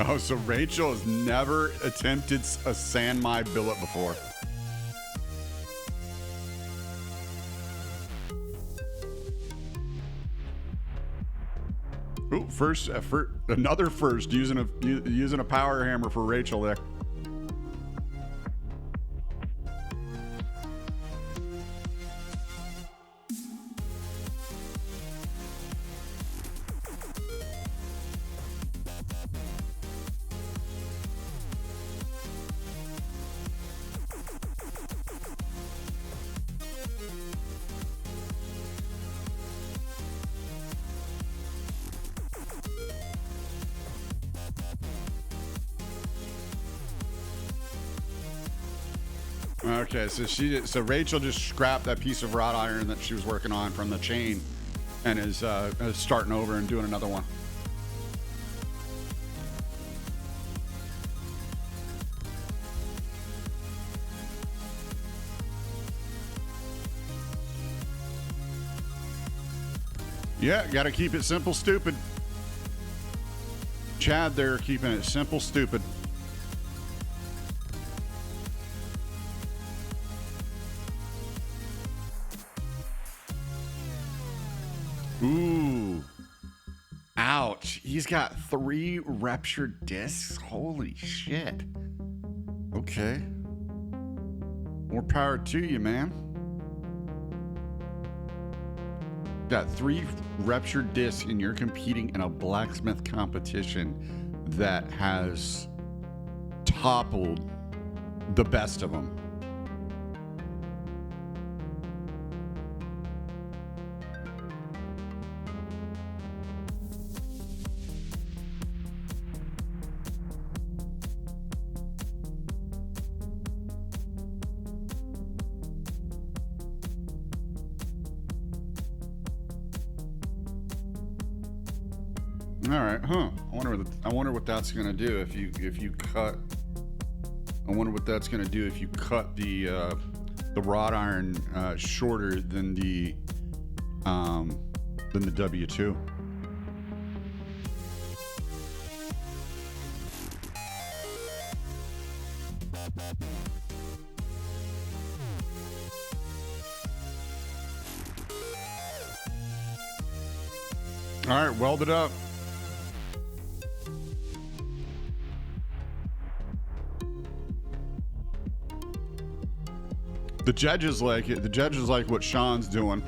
S2: Oh, so Rachel has never attempted a San Mai billet before. Ooh, first, another first using a power hammer for Rachel there. Okay, so Rachel just scrapped that piece of wrought iron that she was working on from the chain, and is starting over and doing another one. Yeah, gotta keep it simple, stupid. Chad there keeping it simple, stupid. Ooh. Ouch. He's got 3 ruptured discs. Holy shit. Okay. More power to you, man. Got 3 ruptured discs and you're competing in a blacksmith competition that has toppled the best of them. All right, huh? I wonder what that's gonna do if you cut. I wonder what that's gonna do if you cut the wrought iron shorter than the W2. All right, weld it up. The judges like it. The judges like what Sean's doing.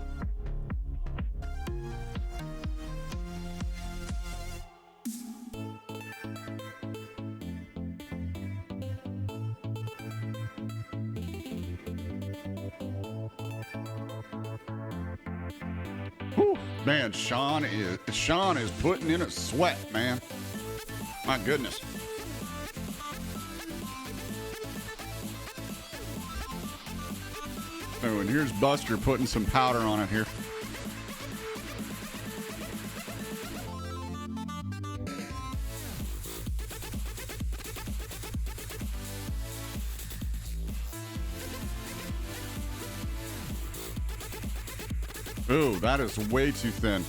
S2: Whew, man, Sean is putting in a sweat, man. My goodness. Oh, and here's Buster putting some powder on it here. Ooh, that is way too thin.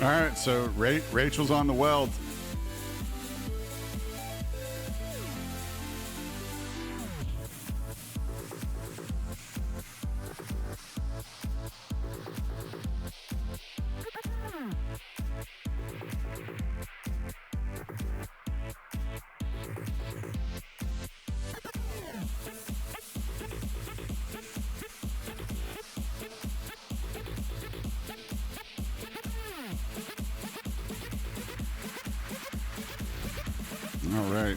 S2: All right, so Rachel's on the weld. All right.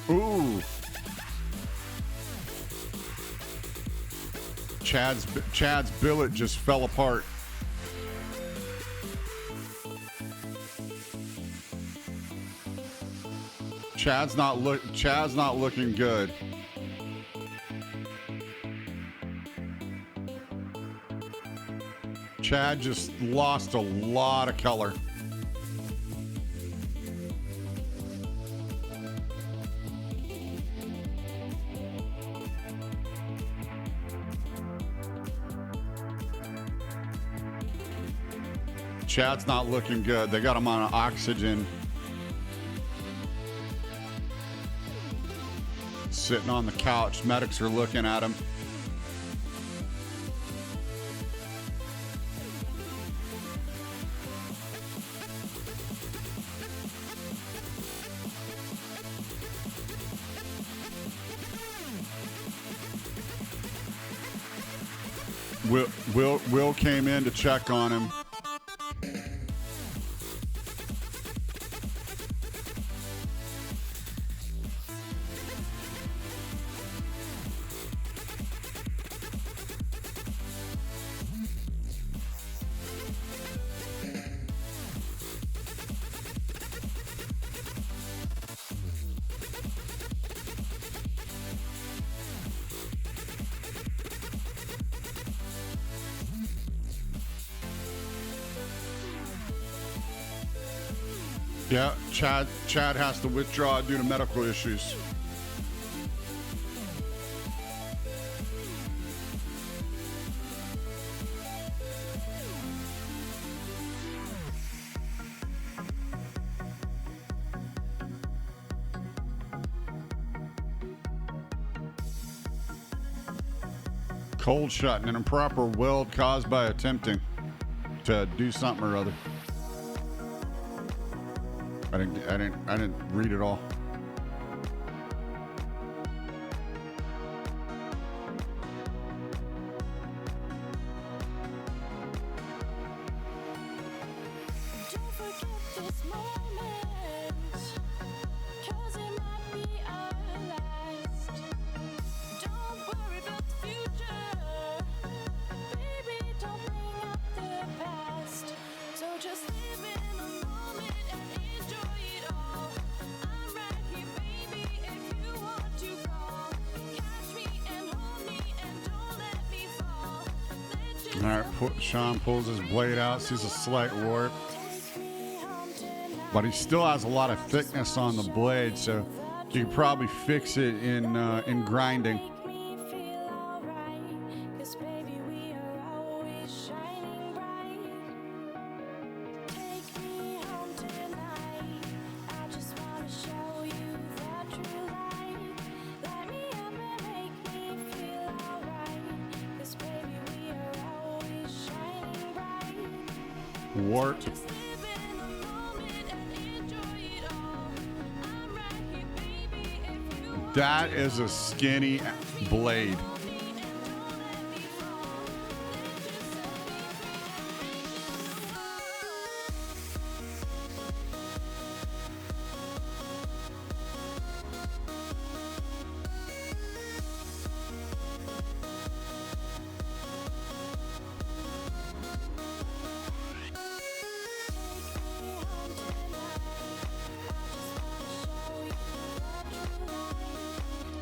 S2: Ooh. Chad's billet just fell apart. Chad's not looking good. Chad just lost a lot of color. Chad's not looking good. They got him on oxygen. Sitting on the couch. Medics are looking at him. Will came in to check on him. Yeah, Chad has to withdraw due to medical issues. Cold shut and an improper weld caused by attempting to do something or other. I didn't read it all.
S1: Don't forget this moment, 'cause it might be our last. Don't worry about the future, baby, don't bring up the past. So just live in the moment and enjoy it all. I'm right here, baby, if you want to call. Catch me and hold me and don't let me fall.
S2: All right, Sean pulls his blade out, sees a slight warp, but he still has a lot of thickness on the blade, so you could probably fix it in grinding. Warped. That is a skinny blade.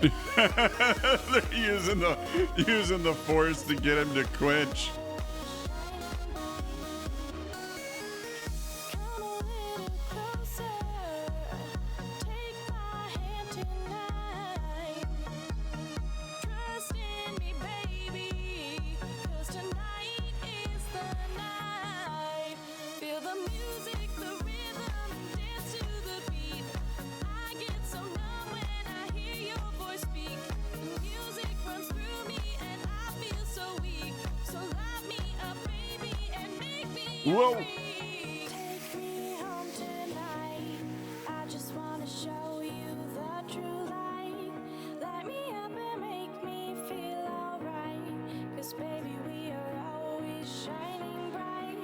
S2: They're using the force to get him to quench.
S1: Come a little closer. Take my hand tonight. Trust in me, baby. 'Cause tonight is the night. Feel the music, the rhythm, dance to the beat. I get so numb when I hear your voice speak. The music runs through me and I feel so weak. So light me up, baby, and make me
S2: Whoa.
S1: free. Take me home tonight. I just wanna show you the true light. Light me up and make me feel alright. 'Cause baby, we are always shining bright.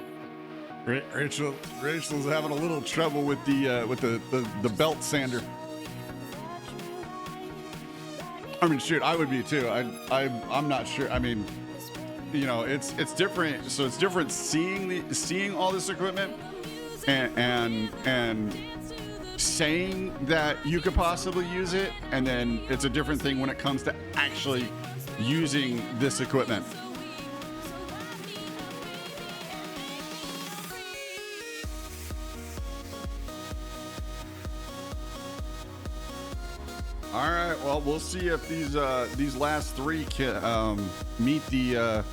S2: Rachel's having a little trouble with the belt sander. I mean, shoot, I would be too. I'm not sure. I mean, you know, it's different. So it's different seeing all this equipment and saying that you could possibly use it, and then it's a different thing when it comes to actually using this equipment. All right. Well, we'll see if these last three can meet the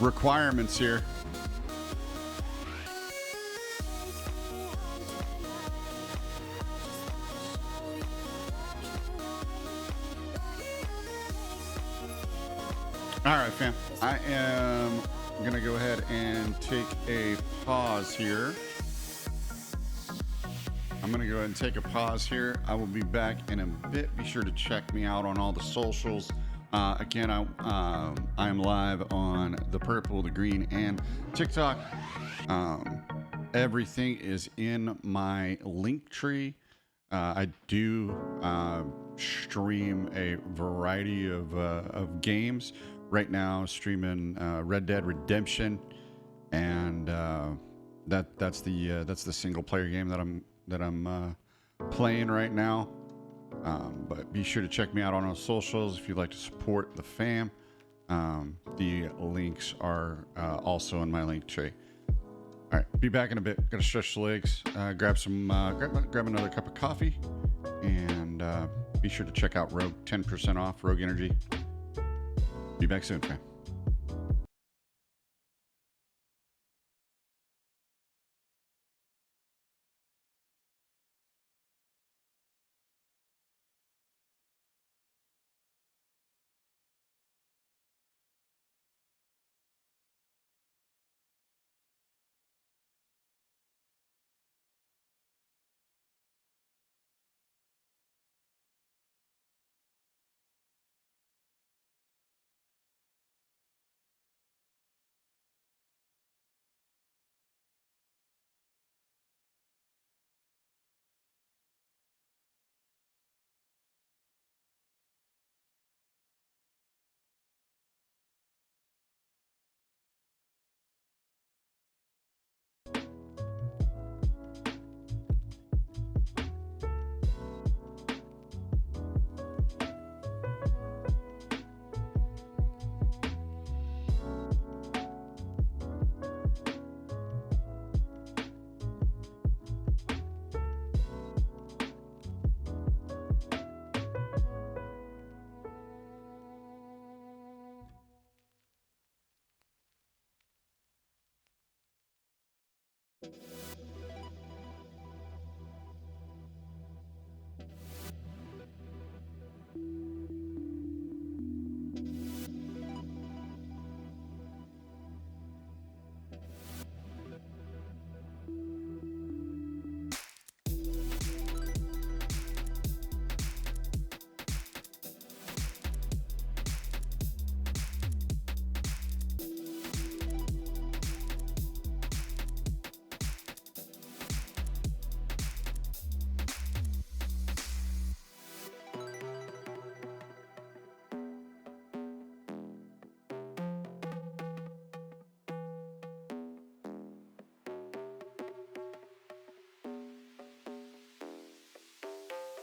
S2: requirements here. All right, fam. I am gonna go ahead and take a pause here. I'm going to go ahead and take a pause here. I will be back in a bit. Be sure to check me out on all the socials. Again, I am live on the Purple, the Green, and TikTok. Everything is in my link tree. I do stream a variety of games. Right now, streaming Red Dead Redemption, and that's the single player game that I'm playing right now. But be sure to check me out on our socials if you'd like to support the fam. The links are also in my link tree. All right, be back in a bit. Gotta stretch the legs, grab another cup of coffee, and be sure to check out Rogue, 10% off, Rogue Energy. Be back soon, fam.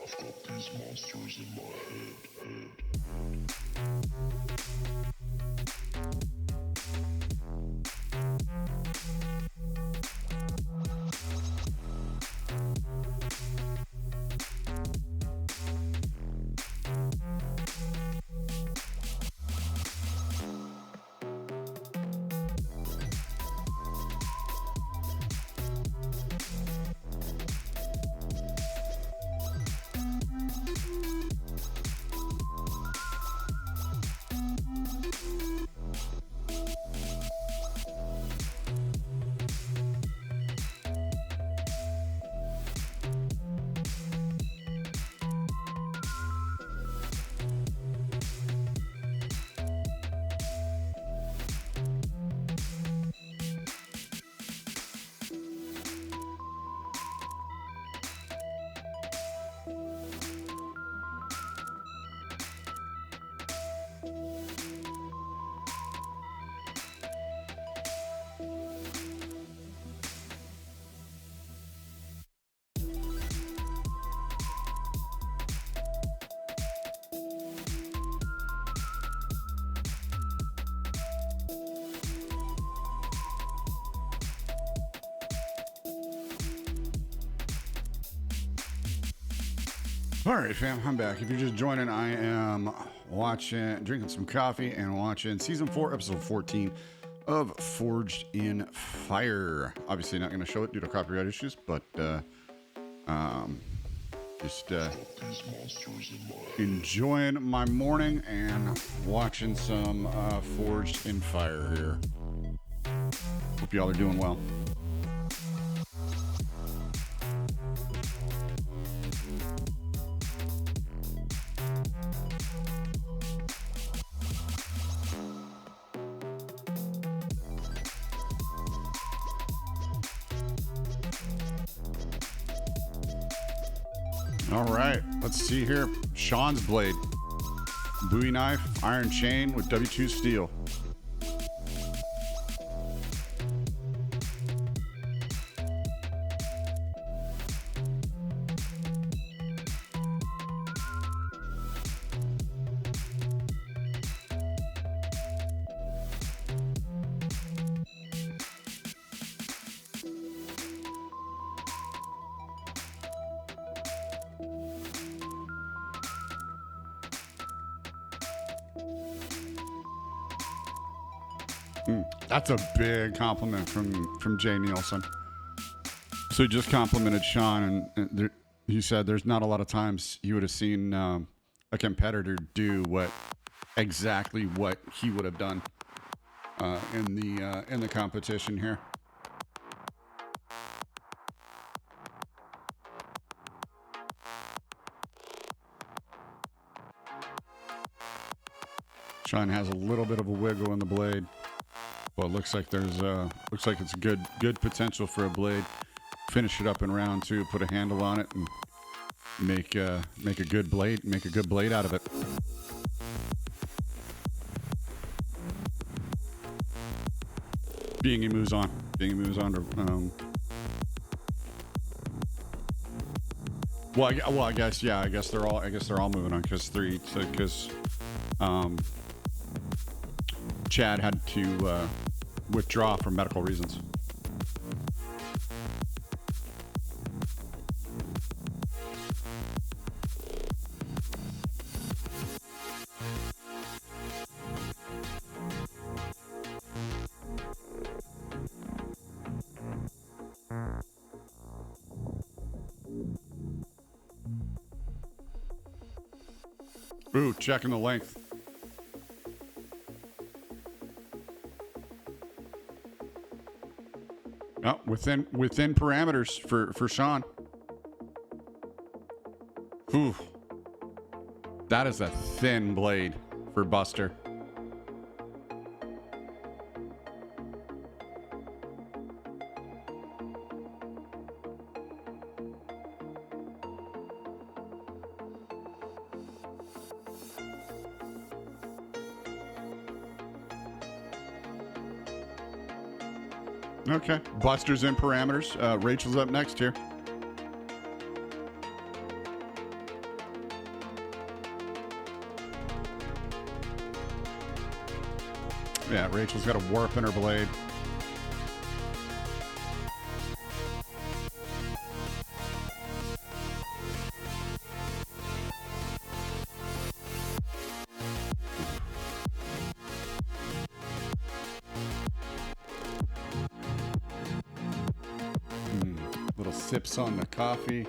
S5: I've got these monsters in my head.
S2: All right, fam, I'm back. If you're just joining, I am drinking some coffee and watching season 4, episode 14 of Forged in Fire. Obviously, not going to show it due to copyright issues, but just enjoying my morning and watching some Forged in Fire here. Hope y'all are doing well. All right, let's see here. Sean's blade, Bowie knife, iron chain with W2 steel. That's a big compliment from Jay Nielsen. So he just complimented Sean, and he said there's not a lot of times he would have seen a competitor do exactly what he would have done in the competition here. Sean has a little bit of a wiggle in the blade. Well, it looks like it's good potential for a blade. Finish it up in round 2, put a handle on it, and make a good blade out of it. Being he moves on to I guess they're all moving on because Chad had to withdraw for medical reasons. Ooh, checking the length. Oh, within parameters for Sean. Ooh. That is a thin blade for Buster. Okay. Buster's in parameters. Rachel's up next here. Yeah, Rachel's got a warp in her blade. Little sips on the coffee.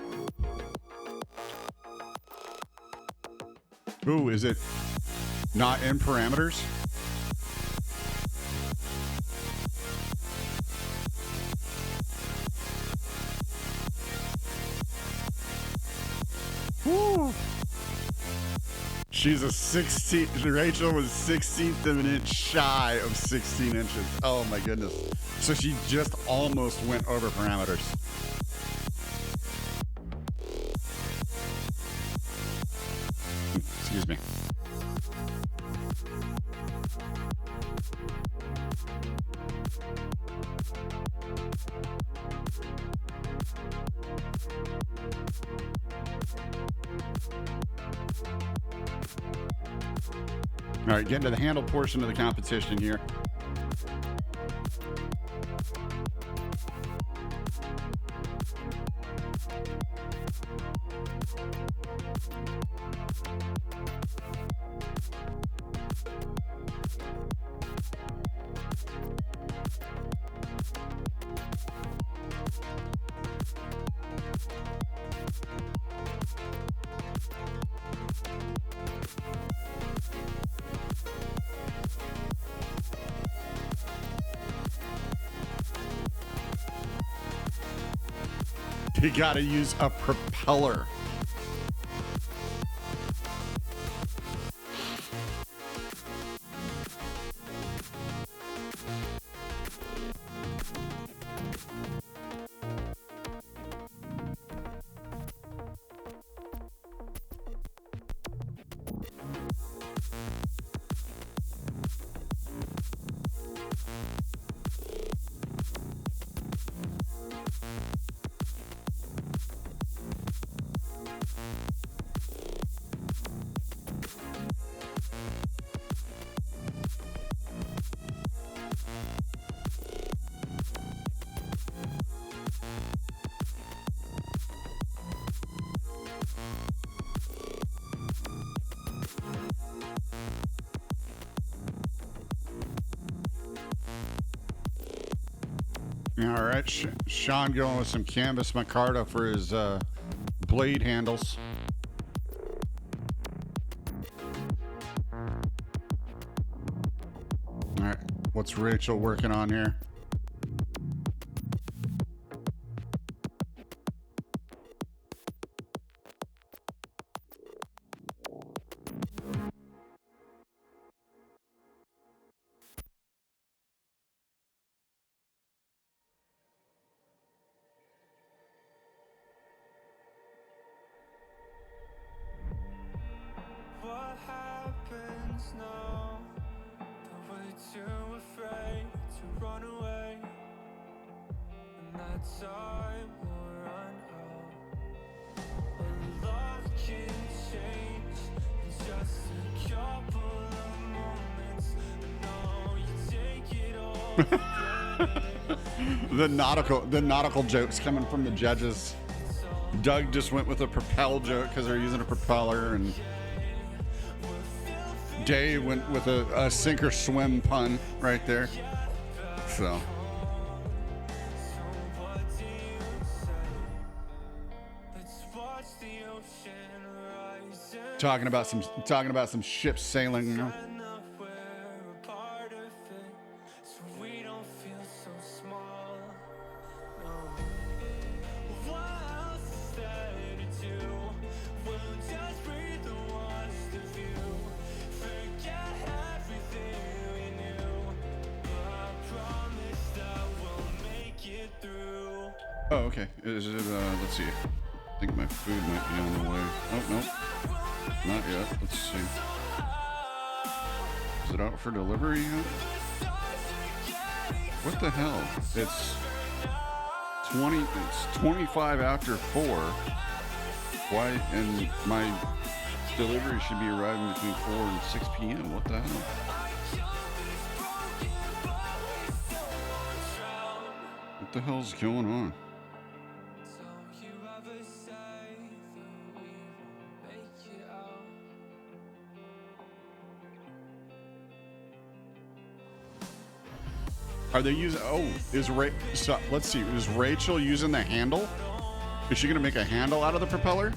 S2: Ooh, is it not in parameters? Woo! She's a 16. Rachel was 16th of an inch shy of 16 inches. Oh my goodness. So she just almost went over parameters. Excuse me. All right, getting to the handle portion of the competition here. You gotta use a propeller. All right, Sean going with some canvas micarta for his blade handles. All right, what's Rachel working on here?
S6: What happens now that we're too afraid to run away, and that time will run out. A lot can change in just a couple of moments. I know you take it all for granted.
S2: The nautical jokes coming from the judges. Doug just went with a propel joke because they're using a propeller, and Dave went with a sink or swim pun right there. So talking about some ships sailing, you know. Oh, okay. Is it, let's see. I think my food might be on the way. Oh, no. Not yet. Let's see. Is it out for delivery yet? What the hell? It's 25 after 4. Why? And my delivery should be arriving between 4 and 6 p.m. What the hell? the hell's going on?
S6: Don't you ever say that we won't make it out.
S2: Are they using? Oh, so, let's see. Is Rachel using the handle? Is she gonna make a handle out of the propeller?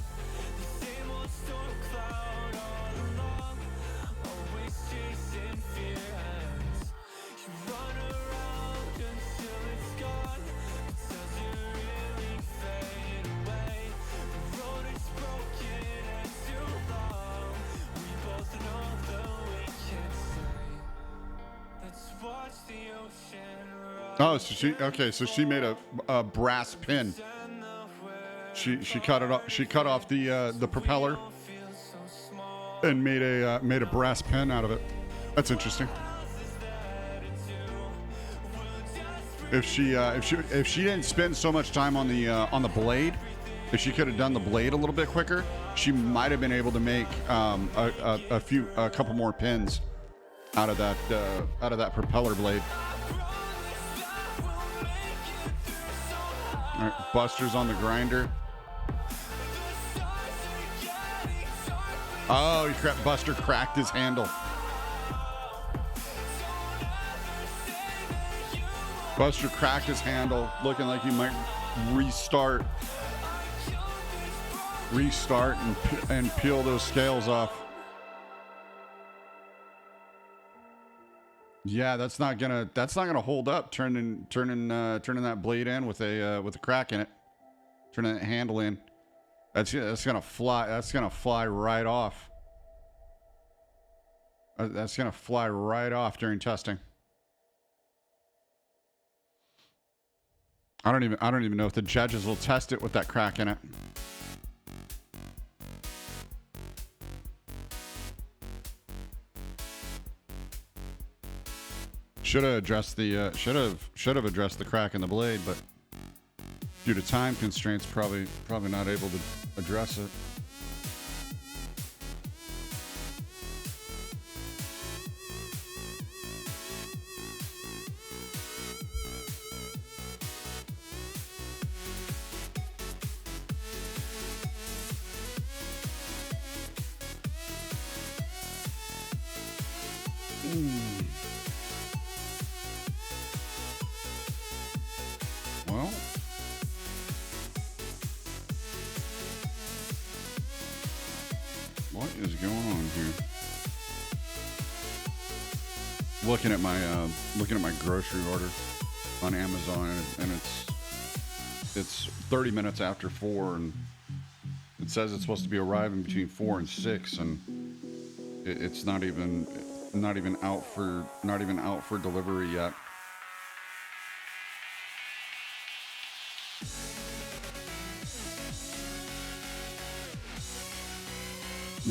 S2: Oh, so she made a brass pin. She cut it off. She cut off the propeller and made a brass pin out of it. That's interesting. If she didn't spend so much time on the blade, if she could have done the blade a little bit quicker, she might have been able to make a couple more pins out of that propeller blade. All right, Buster's on the grinder. Oh, Buster cracked his handle. Buster cracked his handle, looking like he might restart and peel those scales off. Yeah, that's not gonna hold up. Turning that blade in with a crack in it, turning that handle in. That's gonna fly. That's gonna fly right off. That's gonna fly right off during testing. I don't even know if the judges will test it with that crack in it. Should have addressed the crack in the blade, but due to time constraints, probably not able to address it. Well, what is going on here? Looking at my grocery order on Amazon, and it's 30 minutes after 4, and it says it's supposed to be arriving between 4 and 6, and it's not even out for delivery yet.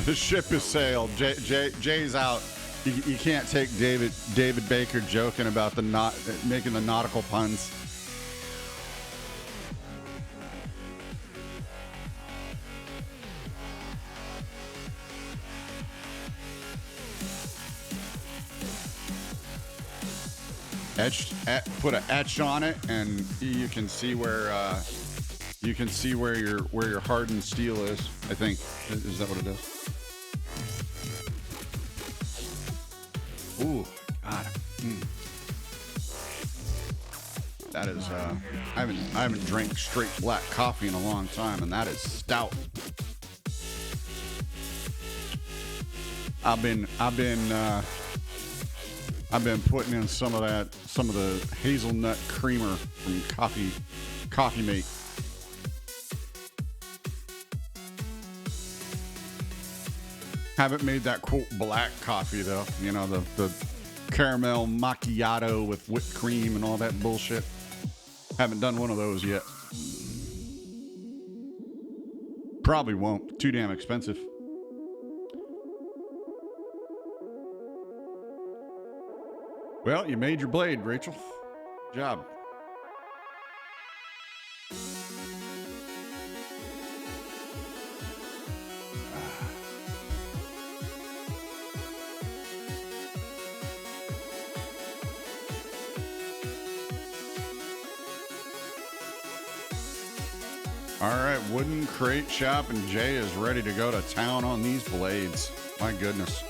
S2: The ship has sailed. Jay's out. You can't take David Baker joking about making the nautical puns. Put an etch on it, and you can see where your hardened steel is. I think is that what it is? Ooh, God. That is I haven't drank straight black coffee in a long time, and that is stout. I've been putting in some of the hazelnut creamer from Coffee Mate. Haven't made that quote black coffee though. You know, the caramel macchiato with whipped cream and all that bullshit. Haven't done one of those yet. Probably won't. Too damn expensive. Well, you made your blade, Rachel. Good job. All right, Wooden Crate Shop, and Jay is ready to go to town on these blades. My goodness.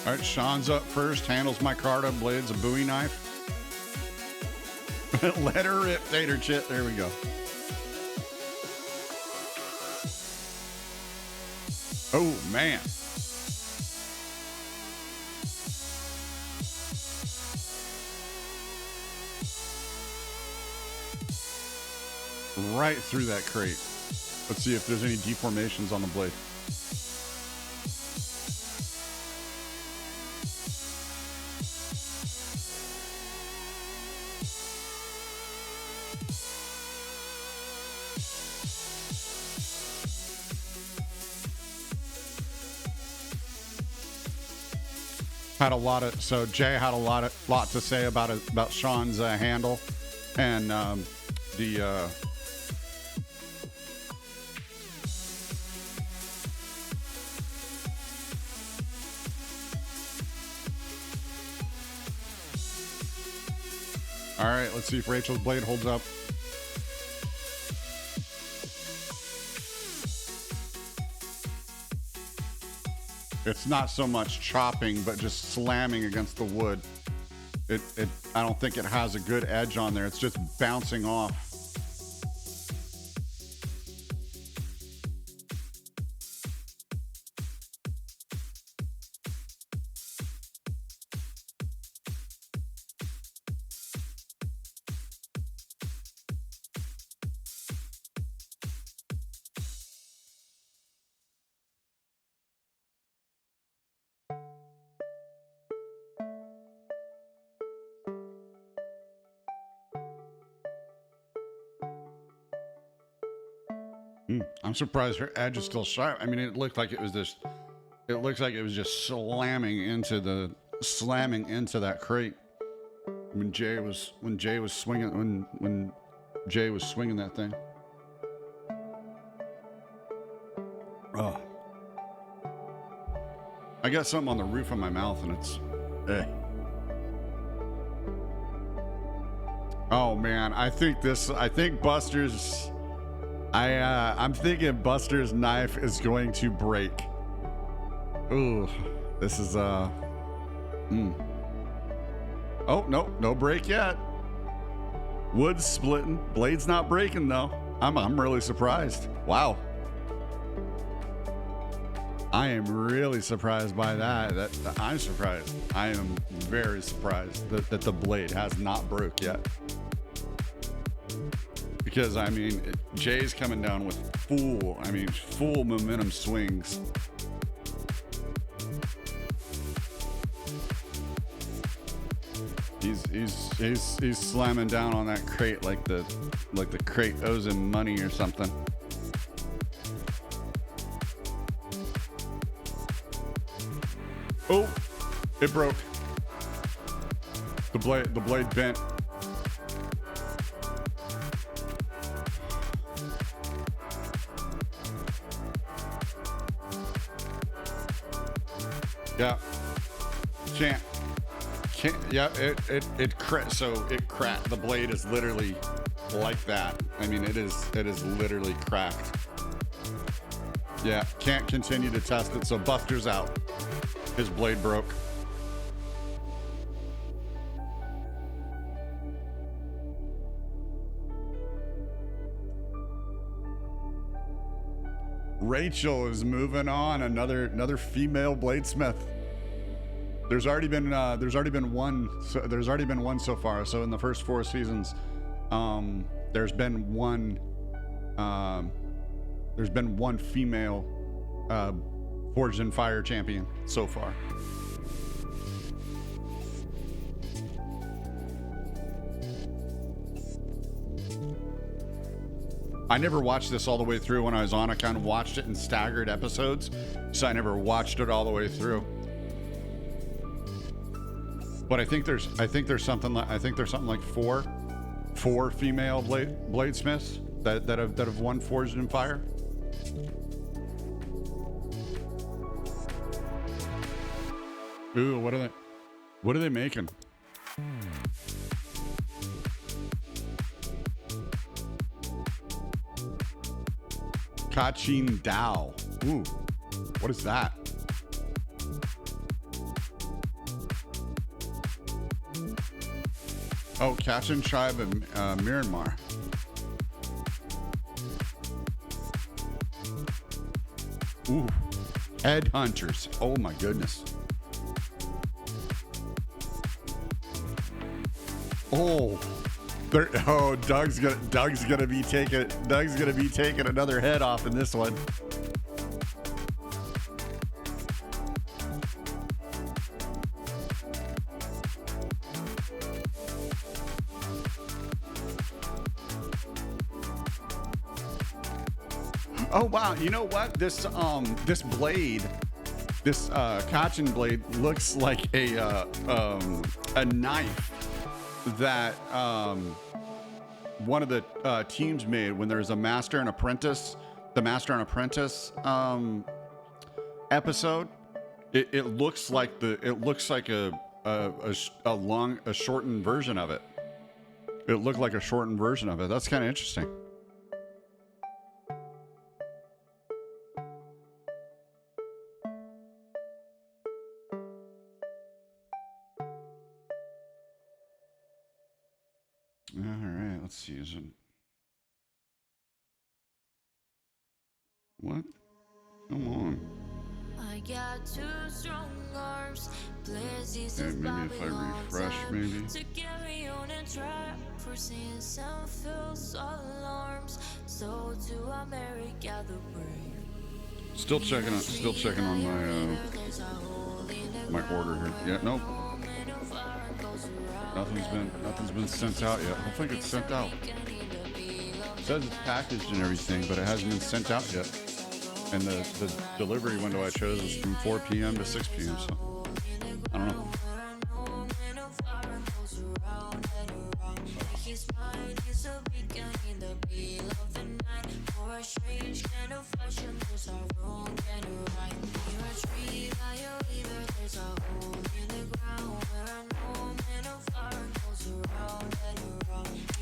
S2: All right, Sean's up first, handles micarta, blades a Bowie knife. Let her rip, tater chit. There we go. Oh, man. Right through that crate. Let's see if there's any deformations on the blade. Had a lot of, so Jay had a lot to say about Sean's handle and the all right, let's see if Rachel's blade holds up. It's not so much chopping, but just slamming against the wood. I don't think it has a good edge on there. It's just bouncing off. I'm surprised her edge is still sharp. I mean, it looked like it was just, it looks like it was just slamming into that crate when Jay was swinging that thing. Oh, I got something on the roof of my mouth and it's, Oh man, I think Buster's. I'm thinking Buster's knife is going to break. Ooh, this is Oh no break yet. Wood's splitting, blade's not breaking though. I'm really surprised. Wow. I am really surprised by that. I'm surprised. I am very surprised that the blade has not broke yet. Because, I mean, Jay's coming down with full momentum swings. He's slamming down on that crate like the crate owes him money or something. Oh, it broke. The blade bent. Yeah. Can't. Yeah, it cracked. So it cracked. The blade is literally like that. I mean, it is literally cracked. Yeah, can't continue to test it. So Buster's out. His blade broke. Rachel is moving on. Another female bladesmith. There's already been one so far. So in the first 4 seasons, there's been one female Forged in Fire champion so far. I never watched this all the way through when I was on. I kind of watched it in staggered episodes, so I never watched it all the way through. But I think there's something like four female bladesmiths that have won Forged in Fire. Ooh, what are they making? Kachin Dao. Ooh, what is that? Oh, Kachin tribe of Myanmar. Ooh, headhunters. Oh my goodness. Oh, Doug's gonna be taking another head off in this one. Oh wow! You know what? This blade, this Kachin blade, looks like a knife that one of the teams made when there's a Master and Apprentice, the Master and Apprentice episode. It looks like a shortened version of it. It looked like a shortened version of it. That's kind of interesting. All right, let's see. Is it what? Come on.
S1: I got two strong arms.
S2: Okay, maybe if I refresh, maybe.
S1: To carry on and try for seeing some false alarms. So to America the brave.
S2: Still checking on my order here. Yeah, nope. Nothing's been sent out yet. Hopefully it gets sent out. It says it's packaged and everything, but it hasn't been sent out yet. And the delivery window I chose was from 4 p.m. to 6 p.m. So I don't know.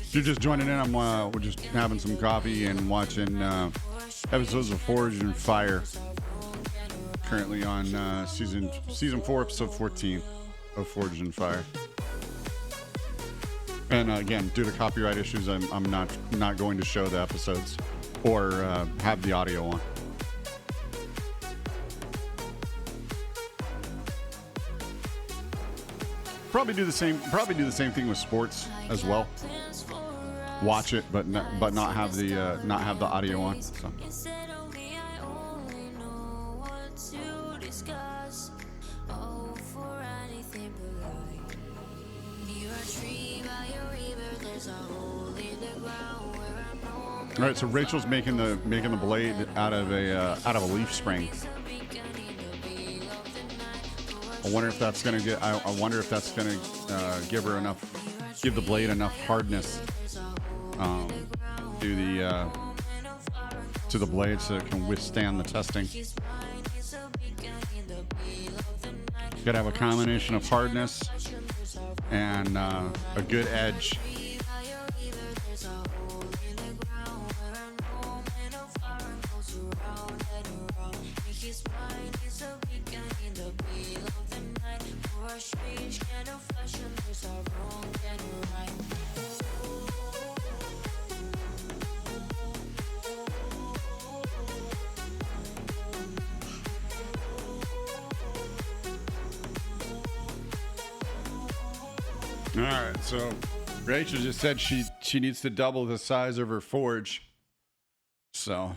S2: If you're just joining in, we're just having some coffee and watching episodes of Forged in Fire. Currently on season 4, episode 14 of Forged in Fire. And again, due to copyright issues, I'm not going to show the episodes or have the audio on. Probably do the same thing with sports as well. Watch it, but not have the audio on. So. All right, so Rachel's making the blade out of a leaf spring. I wonder if that's gonna give her give the blade enough hardness to the blade so it can withstand the testing. Got to have a combination of hardness and a good edge. All right, so Rachel just said she needs to double the size of her forge. So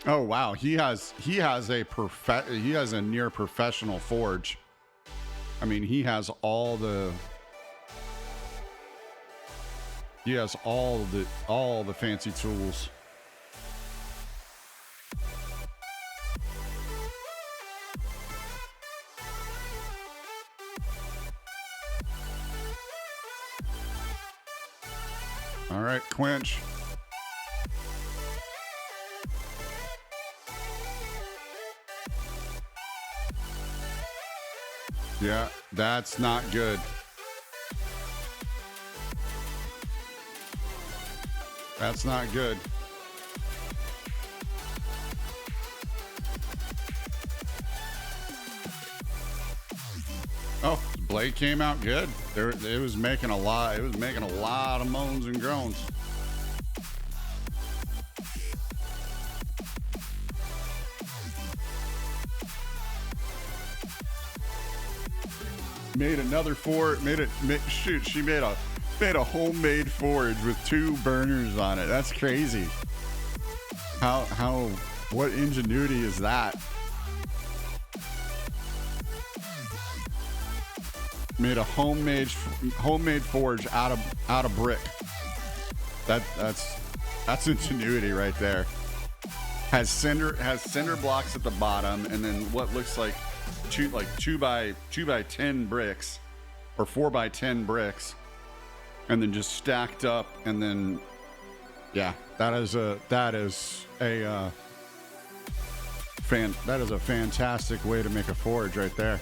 S2: oh wow, he has a near professional forge. I mean, he has all the fancy tools. All right, Quench. Yeah, that's not good. That's not good. Oh, blade came out good. There, it was making a lot. It was making a lot of moans and groans. Made another forge. Shoot, she made a homemade forge with 2 burners on it. That's crazy. What ingenuity is that? Made a homemade forge out of brick. That's ingenuity right there. Has cinder blocks at the bottom, and then what looks like two by 10 bricks, or 4 by 10 bricks, and then just stacked up, and then yeah, that is a fantastic way to make a forge right there.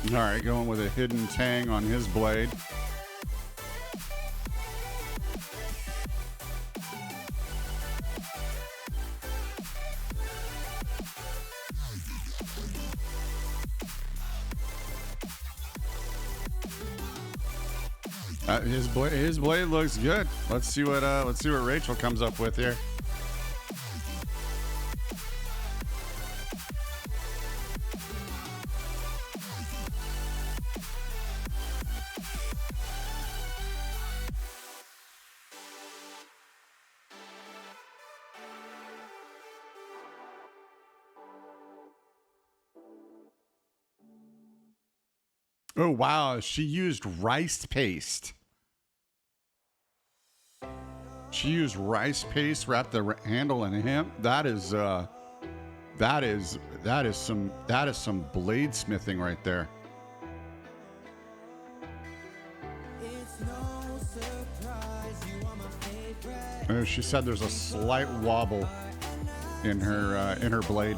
S2: All right, going with a hidden tang on his blade. His blade looks good. Let's see what Rachel comes up with here. Oh wow, she used rice paste. She used rice paste, wrapped the handle in hemp. That is some bladesmithing right there. Oh, she said there's a slight wobble in her blade.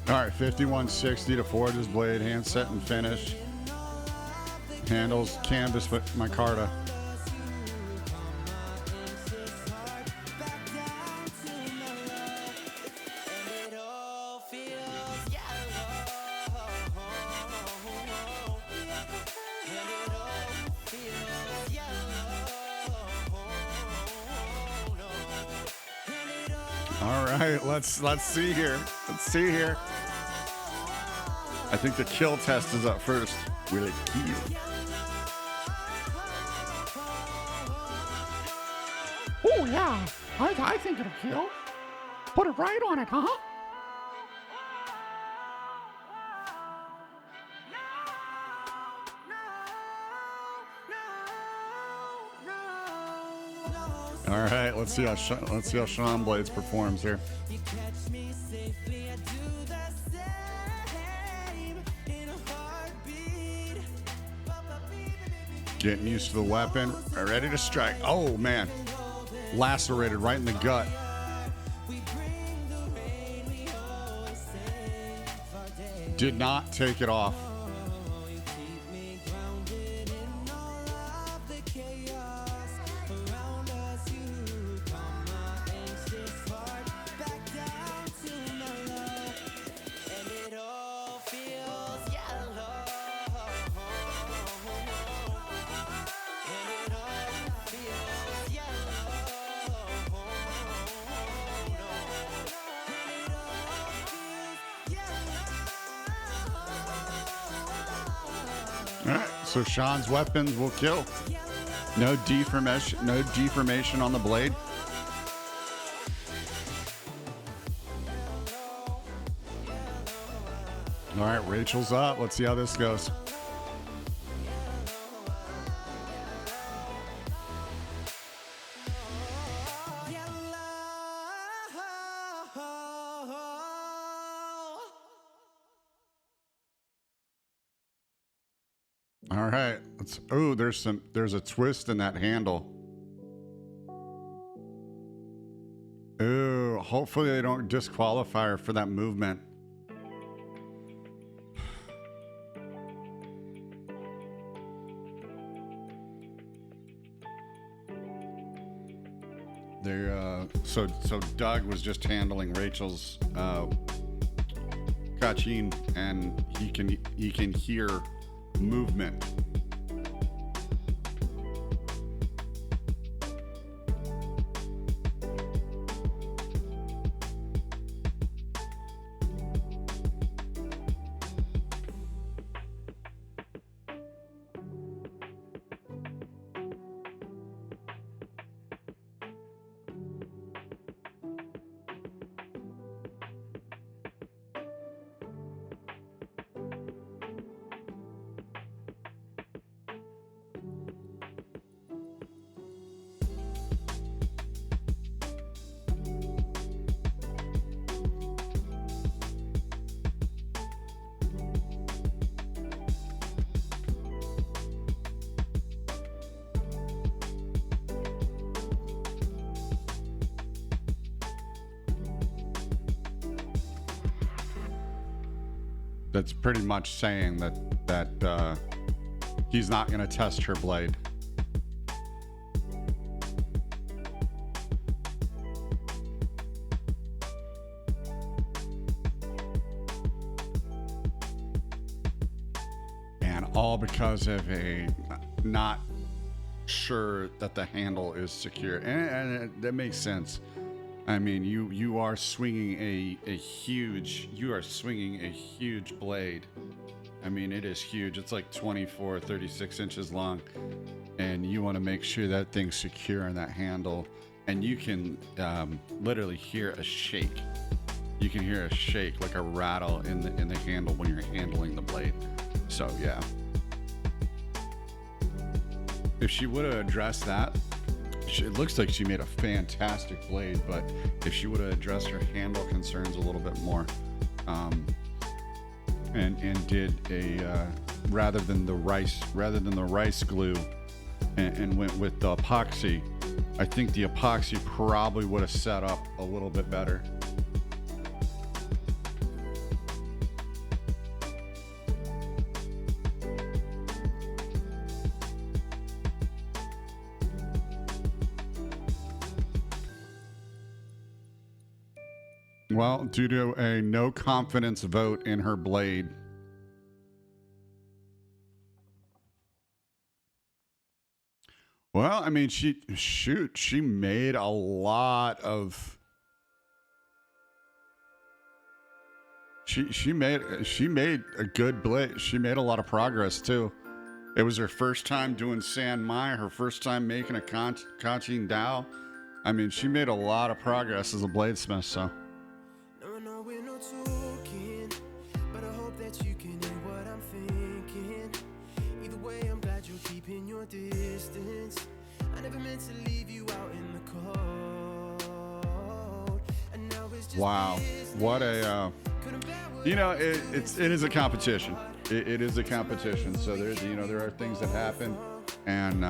S2: All right, 5160 to forge his blade, hand set and finish. Handles canvas micarta. All right, let's see here. Let's see here. I think the kill test is up first. Will it kill?
S7: Oh yeah, I think it'll kill. Put it right on it, huh?
S2: All right, let's see how Sean Blades performs here. Getting used to the weapon, ready to strike. Oh man, lacerated right in the gut. Did not take it off. All right, so Sean's weapons will kill. No deformation on the blade. All right, Rachel's up. Let's see how this goes. All right. There's a twist in that handle. Ooh, hopefully they don't disqualify her for that movement. So Doug was just handling Rachel's kachin, and he can hear movement. That's pretty much saying that he's not going to test her blade. And all because of a not sure that the handle is secure. And that makes sense. I mean, you are swinging a huge blade. I mean, it is huge. It's like 24, 36 inches long. And you want to make sure that thing's secure in that handle. And you can literally hear a shake. You can hear a shake, like a rattle in the handle when you're handling the blade. So, yeah. If she would have addressed that, it looks like she made a fantastic blade, but if she would have addressed her handle concerns a little bit more, and did a rather than the rice glue, and went with the epoxy, I think the epoxy probably would have set up a little bit better. Well, due to a no confidence vote in her blade. Well, I mean, she made a lot of. She made a good blade. She made a lot of progress too. It was her first time doing San Mai, her first time making a Kachin Dao. I mean, she made a lot of progress as a bladesmith, so.
S8: No, we're not talking, but I hope that you can hear what I'm thinking. Either way, I'm glad you're keeping your distance. I never meant to leave you out in the cold. And now it's just
S2: wow, what a it is a competition. It is a competition. So there's there are things that happen, and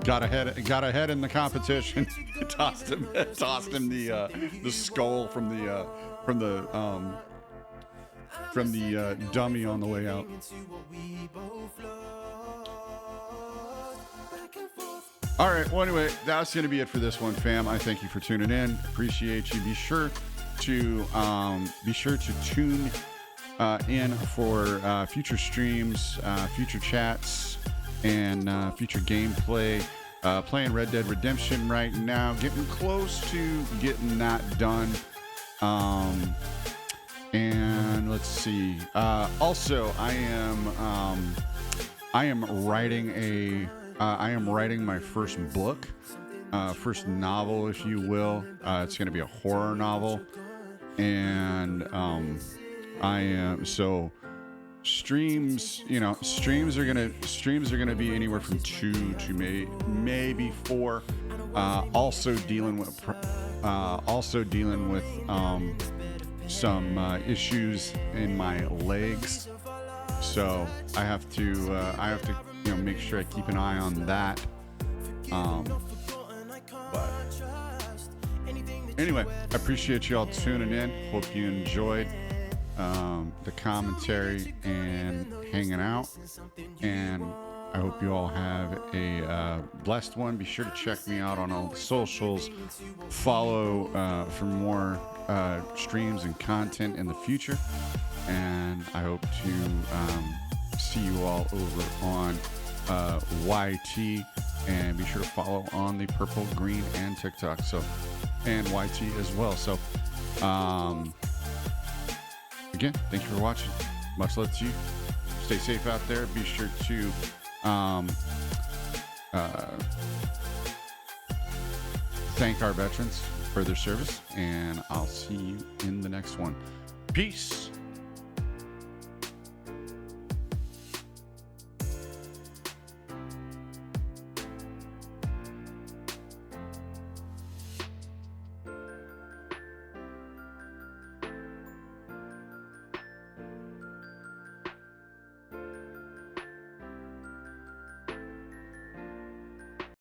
S2: got ahead in the competition. tossed him the skull from the dummy on the way out. All right. Well, anyway, that's going to be it for this one, fam. I thank you for tuning in. Appreciate you. Be sure to tune in for future streams, future chats, and future gameplay. Playing Red Dead Redemption right now. Getting close to getting that done. And let's see. Also, I am writing my first book, first novel, if you will. It's going to be a horror novel. and I am so streams. Streams are gonna be anywhere from 2 to maybe 4. Also dealing with some issues in my legs, so I have to make sure I keep an eye on that. But anyway, I appreciate you all tuning in. Hope you enjoyed the commentary and hanging out, and I hope you all have a blessed one. Be sure to check me out on all the socials. Follow for more streams and content in the future, and I hope to see you all over on YT, and be sure to follow on the Purple, Green, and TikTok, and YT as well. So again, thank you for watching. Much love to you. Stay safe out there. Be sure to thank our veterans for their service, and I'll see you in the next one. Peace.